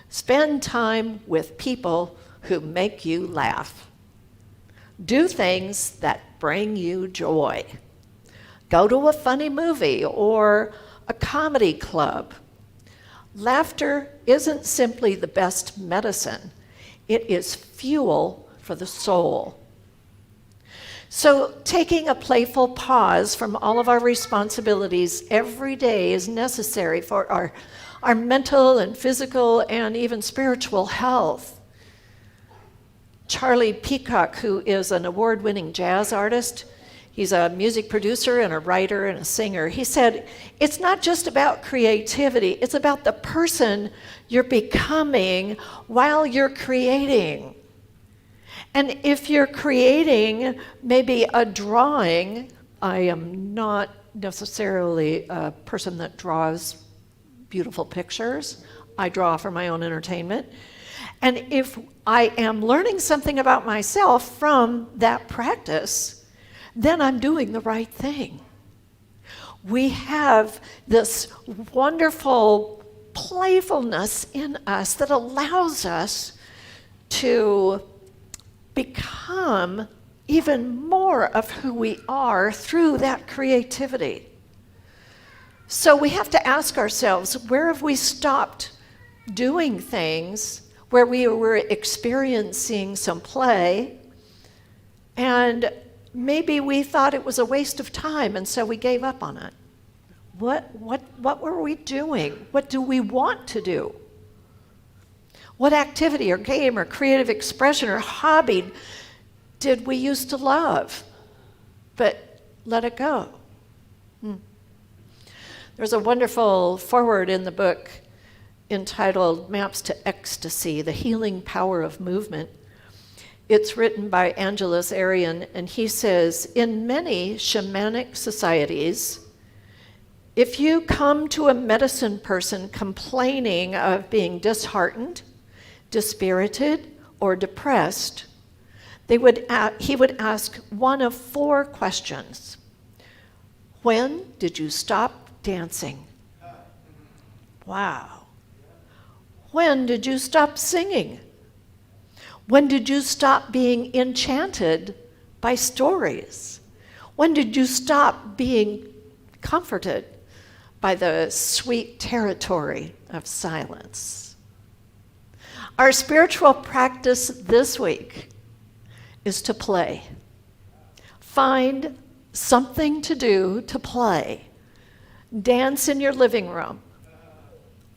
spend time with people who make you laugh. Do things that bring you joy. Go to a funny movie or a comedy club. Laughter isn't simply the best medicine. It is fuel for the soul. So taking a playful pause from all of our responsibilities every day is necessary for our mental and physical and even spiritual health. Charlie Peacock, who is an award-winning jazz artist, he's a music producer and a writer and a singer. He said, it's not just about creativity, it's about the person you're becoming while you're creating. And if you're creating maybe a drawing, I am not necessarily a person that draws beautiful pictures. I draw for my own entertainment. And if I am learning something about myself from that practice, then I'm doing the right thing. We have this wonderful playfulness in us that allows us to become even more of who we are through that creativity. So we have to ask ourselves, where have we stopped doing things where we were experiencing some play, and maybe we thought it was a waste of time, and so we gave up on it? What were we doing? What do we want to do? What activity or game or creative expression or hobby did we used to love, but let it go? There's a wonderful foreword in the book entitled Maps to Ecstasy, The Healing Power of Movement. It's written by Angelus Arian, and he says, in many shamanic societies, if you come to a medicine person complaining of being disheartened, dispirited, or depressed, he would ask one of 4 questions. When did you stop dancing? Wow. When did you stop singing? When did you stop being enchanted by stories? When did you stop being comforted by the sweet territory of silence? Our spiritual practice this week is to play. Find something to do to play. dance in your living room,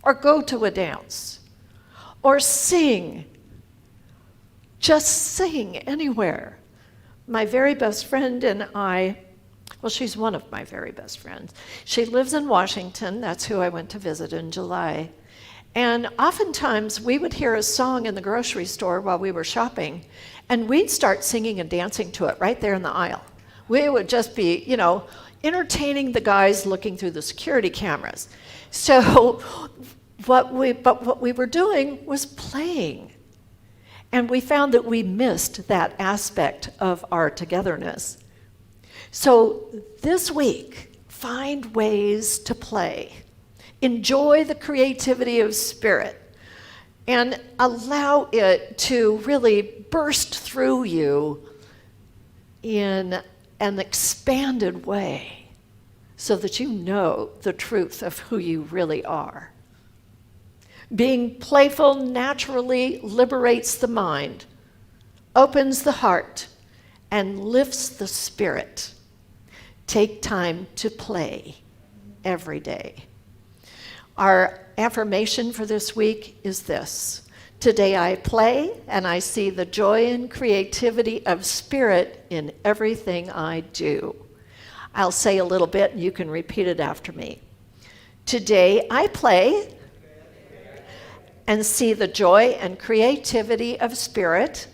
or go to a dance, or sing. Just sing anywhere. My very best friend and I, well, she's one of my very best friends. She lives in Washington. That's who I went to visit in July. And oftentimes we would hear a song in the grocery store while we were shopping, and we'd start singing and dancing to it right there in the aisle. We would just be, entertaining the guys looking through the security cameras. So what we were doing was playing. And we found that we missed that aspect of our togetherness. So this week, find ways to play. Enjoy the creativity of spirit and allow it to really burst through you in an expanded way so that you know the truth of who you really are. Being playful naturally liberates the mind, opens the heart, and lifts the spirit. Take time to play every day. Our affirmation for this week is this: today I play and I see the joy and creativity of spirit in everything I do. I'll say a little bit and you can repeat it after me. Today I play and see the joy and creativity of spirit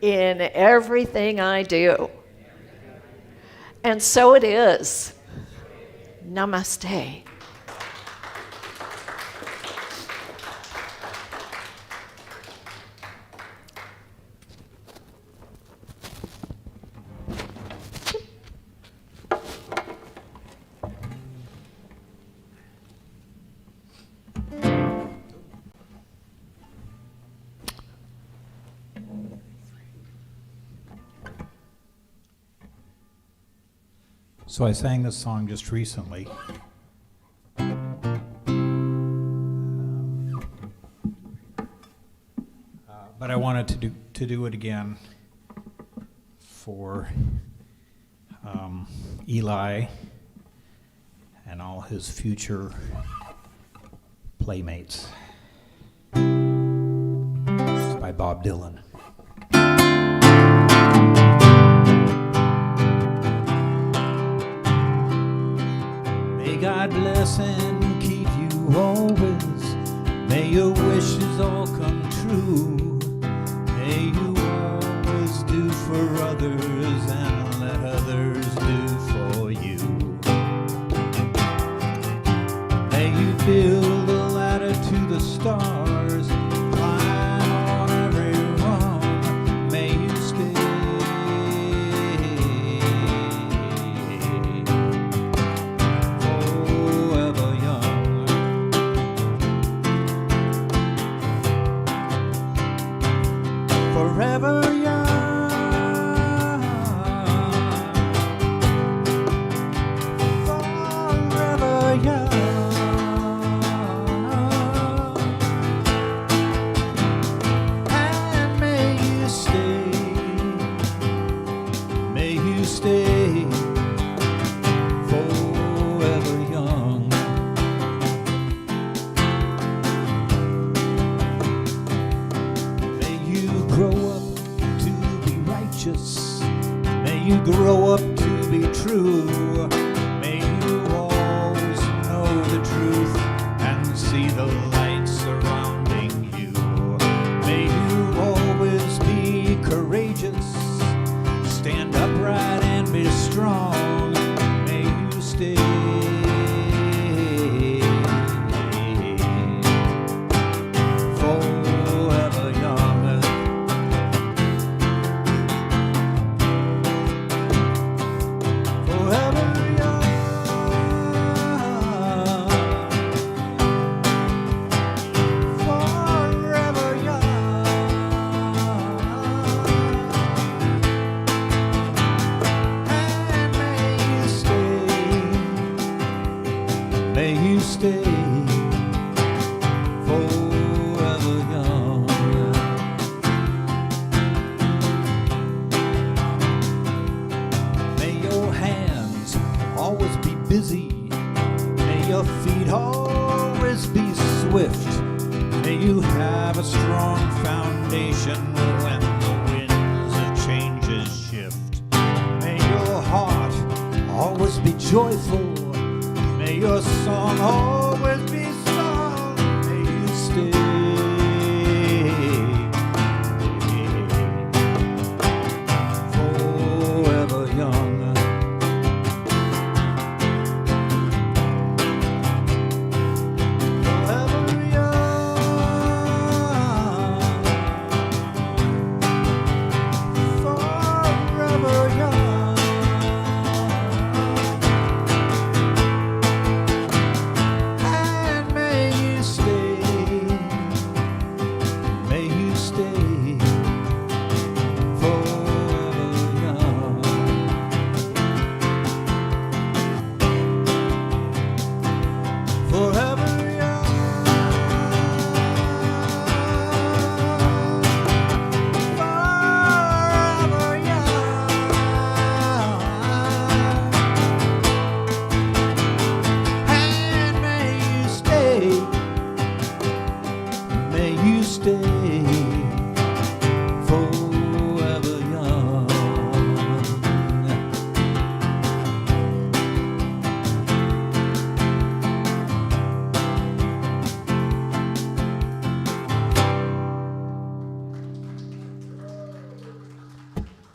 in everything I do. And so it is. Namaste. So I sang this song just recently. But I wanted to do it again for Eli and all his future playmates. It's by Bob Dylan. May God bless and keep you always. May your wishes all come true. May you always do for others and let others do for you. May you build a ladder to the stars, climb on every rung. May you stay forever young. Forever young. Forever young. And may you stay forever young. May you grow up to be righteous. May you grow up to be true. May you always know the truth and see the light surrounding you. May you always be courageous, stand upright and be strong. May you stay forever young. Forever young. feet always be swift. May you have a strong foundation when the winds of changes shift. May your heart always be joyful. May your song always be sung. May you stay forever young.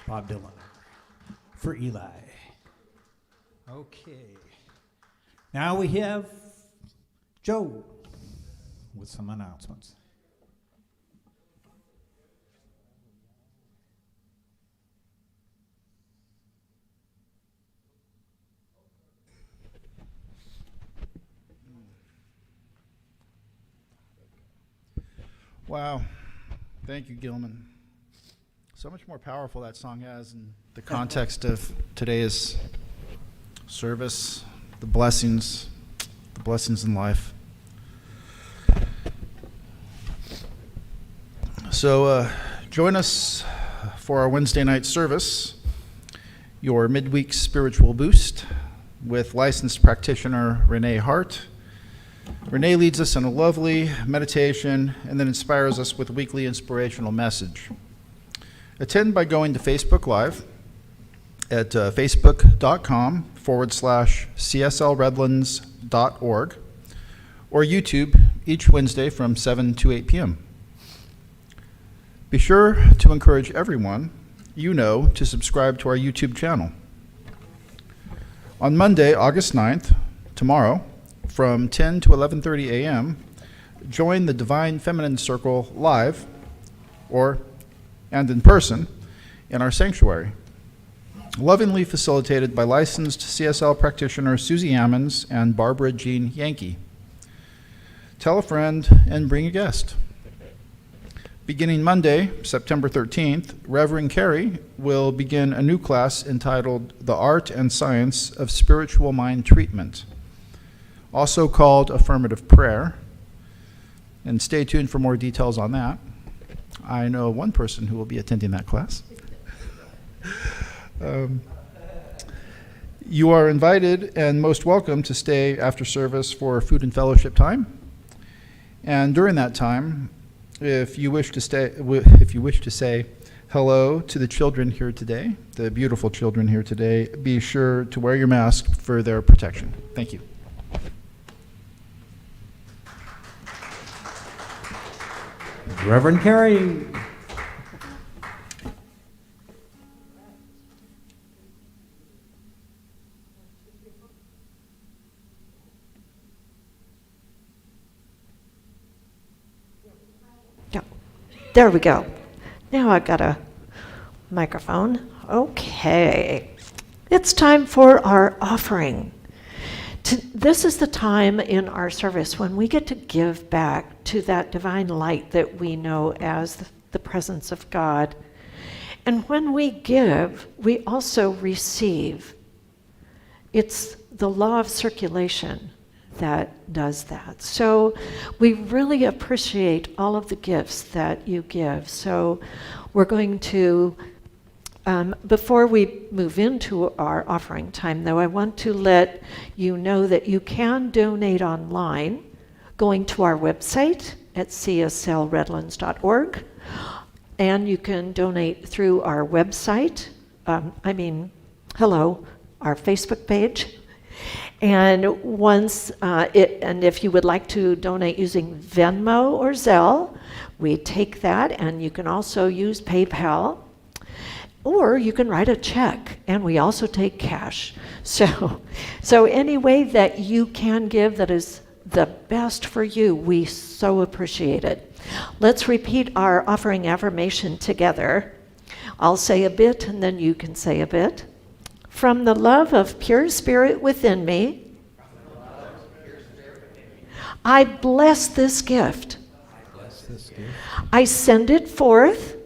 Bob Dylan for Eli. Okay. Now we have Joe with some announcements. Wow. Thank you, Gilman. So much more powerful that song has in the context of today's service, the blessings in life. So join us for our Wednesday night service, your midweek spiritual boost with licensed practitioner Renee Hart. Renee leads us in a lovely meditation and then inspires us with a weekly inspirational message. Attend by going to Facebook Live at facebook.com/cslredlands.org or YouTube each Wednesday from 7 to 8 p.m. Be sure to encourage everyone you know to subscribe to our YouTube channel. On Monday, August 9th, tomorrow, from 10 to 11:30 a.m., join the Divine Feminine Circle live and in person in our sanctuary, lovingly facilitated by licensed CSL practitioner Susie Ammons and Barbara Jean Yankee. Tell a friend and bring a guest. Beginning Monday, September 13th, Reverend Carrie will begin a new class entitled The Art and Science of Spiritual Mind Treatment, also called Affirmative Prayer. And stay tuned for more details on that. I know one person who will be attending that class. You are invited and most welcome to stay after service for food and fellowship time. And during that time, if you wish to say hello to the children here today, the beautiful children here today, be sure to wear your mask for their protection. Thank you. Reverend Carrie. Yeah. There we go. Now I've got a microphone. Okay. It's time for our offering. This is the time in our service when we get to give back to that divine light that we know as the presence of God. And when we give, we also receive. It's the law of circulation that does that. So we really appreciate all of the gifts that you give. So we're going to Before we move into our offering time, though, I want to let you know that you can donate online going to our website at cslredlands.org, and you can donate through our website, our Facebook page. And and if you would like to donate using Venmo or Zelle, we take that, and you can also use PayPal. Or you can write a check, and we also take cash. So any way that you can give that is the best for you, we so appreciate it. Let's repeat our offering affirmation together. I'll say a bit, and then you can say a bit. From the love of pure spirit within me, I bless this gift. I send it forth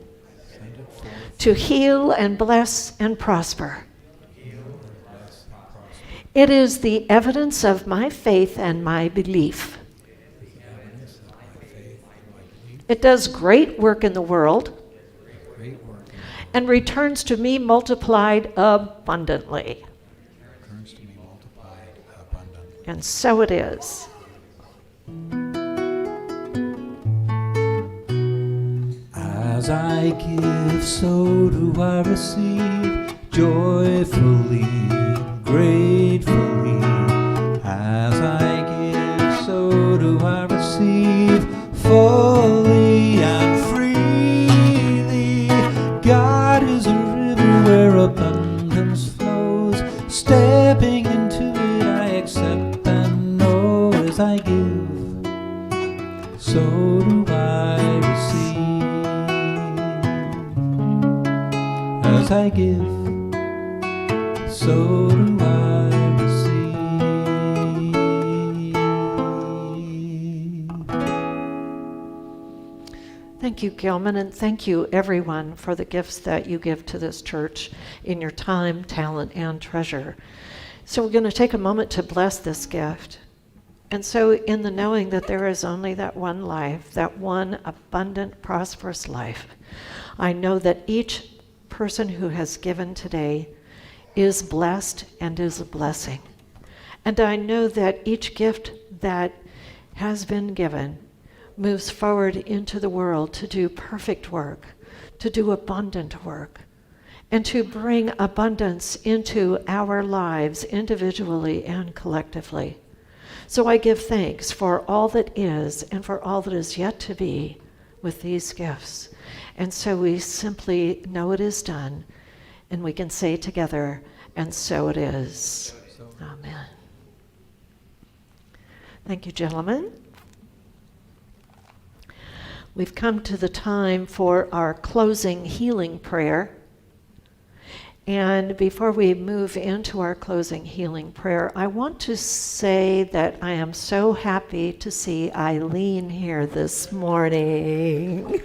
to heal and bless and prosper. It is the evidence of my faith and my belief. It does great work in the world and returns to me multiplied abundantly. And so it is. As I give, so do I receive, joyfully, gratefully. As I give, so do I receive, fully and freely. God is a river where abundance flows. Stepping into it, I accept and know. As I give, so do I receive. As I give, so do I receive. Thank you, Gilman, and thank you, everyone, for the gifts that you give to this church in your time, talent, and treasure. So we're going to take a moment to bless this gift. And so in the knowing that there is only that one life, that one abundant, prosperous life, I know that each person who has given today is blessed and is a blessing. And I know that each gift that has been given moves forward into the world to do perfect work, to do abundant work, and to bring abundance into our lives individually and collectively. So I give thanks for all that is and for all that is yet to be with these gifts. And so we simply know it is done, and we can say together, and so it is. Amen. Thank you, gentlemen. We've come to the time for our closing healing prayer. And before we move into our closing healing prayer, I want to say that I am so happy to see Eileen here this morning.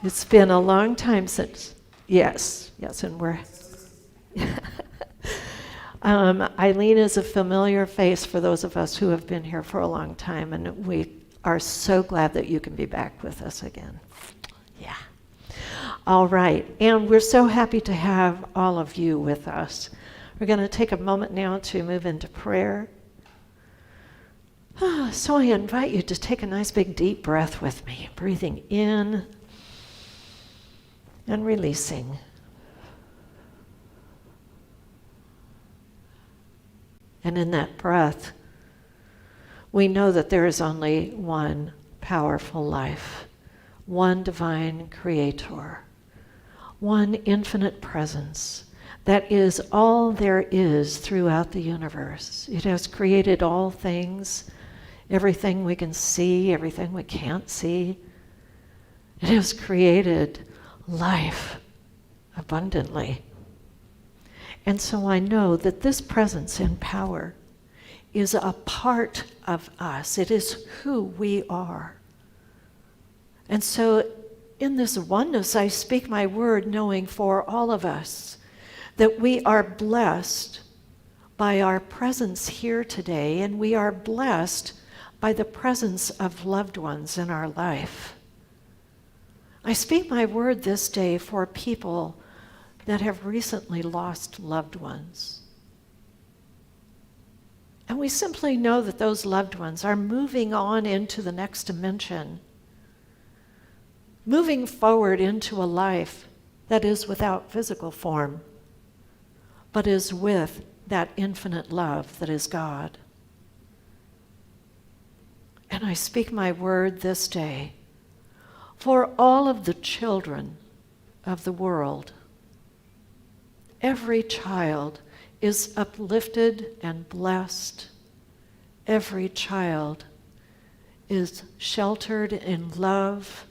It's been a long time since, yes, and we're, Eileen is a familiar face for those of us who have been here for a long time, and we are so glad that you can be back with us again. Yeah. All right, and we're so happy to have all of you with us. We're going to take a moment now to move into prayer. So I invite you to take a nice big deep breath with me, breathing in and releasing. And in that breath, we know that there is only one powerful life, one divine creator, one infinite presence that is all there is throughout the universe. It has created all things, everything we can see, everything we can't see. It has created life abundantly. And so I know that this presence and power is a part of us. It is who we are. And so in this oneness, I speak my word knowing for all of us that we are blessed by our presence here today, and we are blessed by the presence of loved ones in our life. I speak my word this day for people that have recently lost loved ones. And we simply know that those loved ones are moving on into the next dimension, moving forward into a life that is without physical form, but is with that infinite love that is God. And I speak my word this day for all of the children of the world. Every child is uplifted and blessed. Every child is sheltered in love,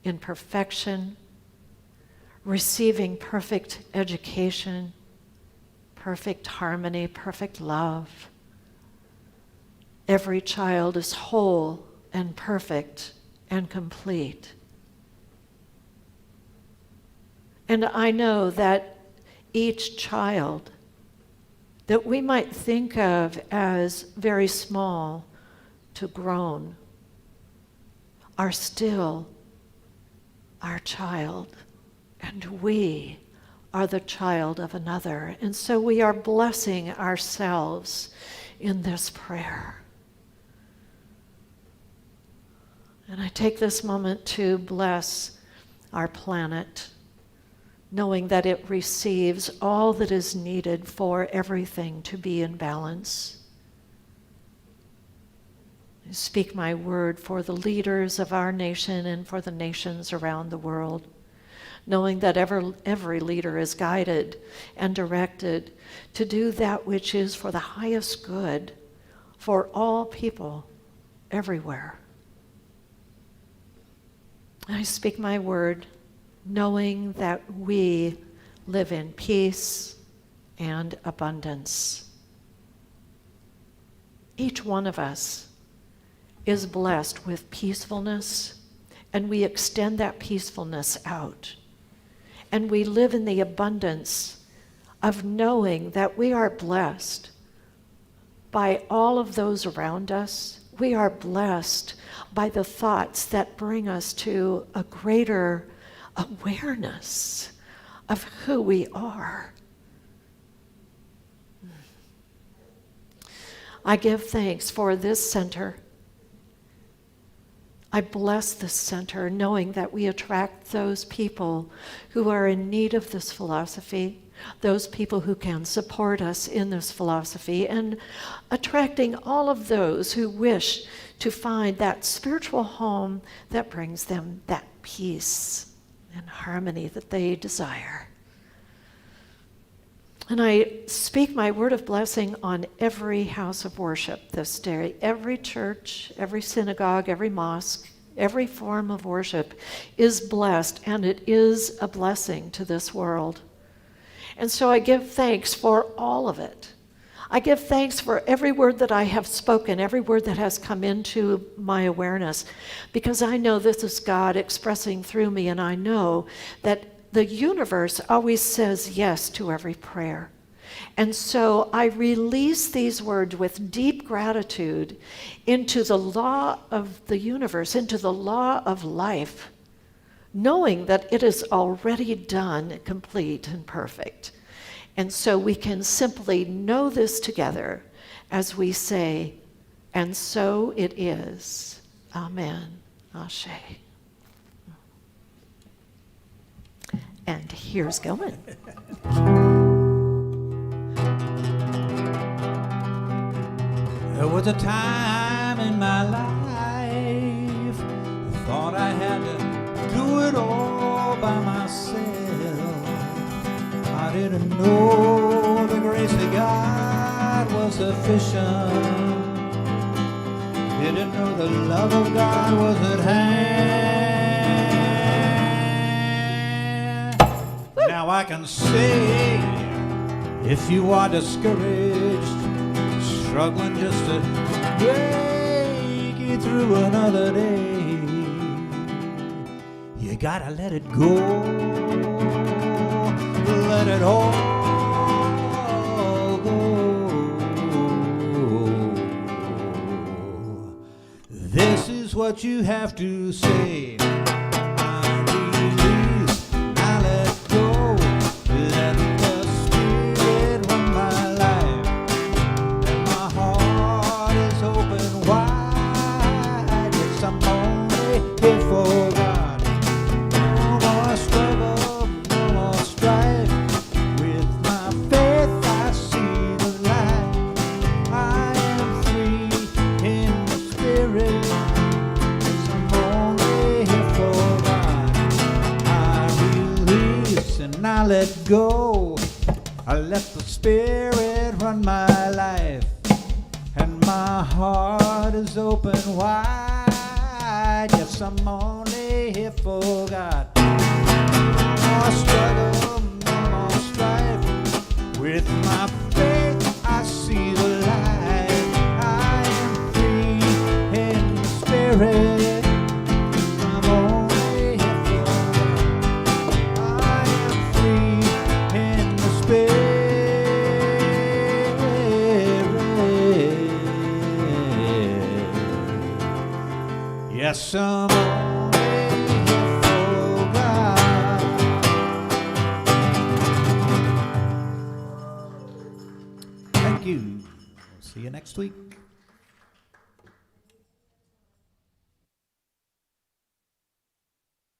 in perfection, receiving perfect education, perfect harmony, perfect love. Every child is whole and perfect and complete. And I know that each child that we might think of as very small to grown are still our child, and we are the child of another. And so we are blessing ourselves in this prayer. And I take this moment to bless our planet, knowing that it receives all that is needed for everything to be in balance. I speak my word for the leaders of our nation and for the nations around the world, knowing that every leader is guided and directed to do that which is for the highest good for all people everywhere. I speak my word knowing that we live in peace and abundance. Each one of us is blessed with peacefulness, and we extend that peacefulness out. And we live in the abundance of knowing that we are blessed by all of those around us. We are blessed by the thoughts that bring us to a greater awareness of who we are. I give thanks for this center. I bless this center, knowing that we attract those people who are in need of this philosophy, those people who can support us in this philosophy, and attracting all of those who wish to find that spiritual home that brings them that peace and harmony that they desire. And I speak my word of blessing on every house of worship this day. Every church, every synagogue, every mosque, every form of worship is blessed, and it is a blessing to this world. And so I give thanks for all of it. I give thanks for every word that I have spoken, every word that has come into my awareness, because I know this is God expressing through me, and I know that the universe always says yes to every prayer. And so I release these words with deep gratitude into the law of the universe, into the law of life, knowing that it is already done, complete, and perfect. And so we can simply know this together as we say, and so it is. Amen. Ashe. And here's Gilman. There was a time in my life I thought I had to do it all by myself. I didn't know the grace of God was sufficient. Didn't know the love of God was at hand. Now I can say, if you are discouraged, struggling just to make it through another day, you gotta let it go, let it all go. This is what you have to say. I'm let go. I let the Spirit run my life, and my heart is open wide. Yes, I'm only here for God. No more struggle, no more strife. With my faith, I see the light. I am free in the Spirit. I'm only here for God. I am free in the Spirit. Yes, I'm only here for God. Thank you. See you next week.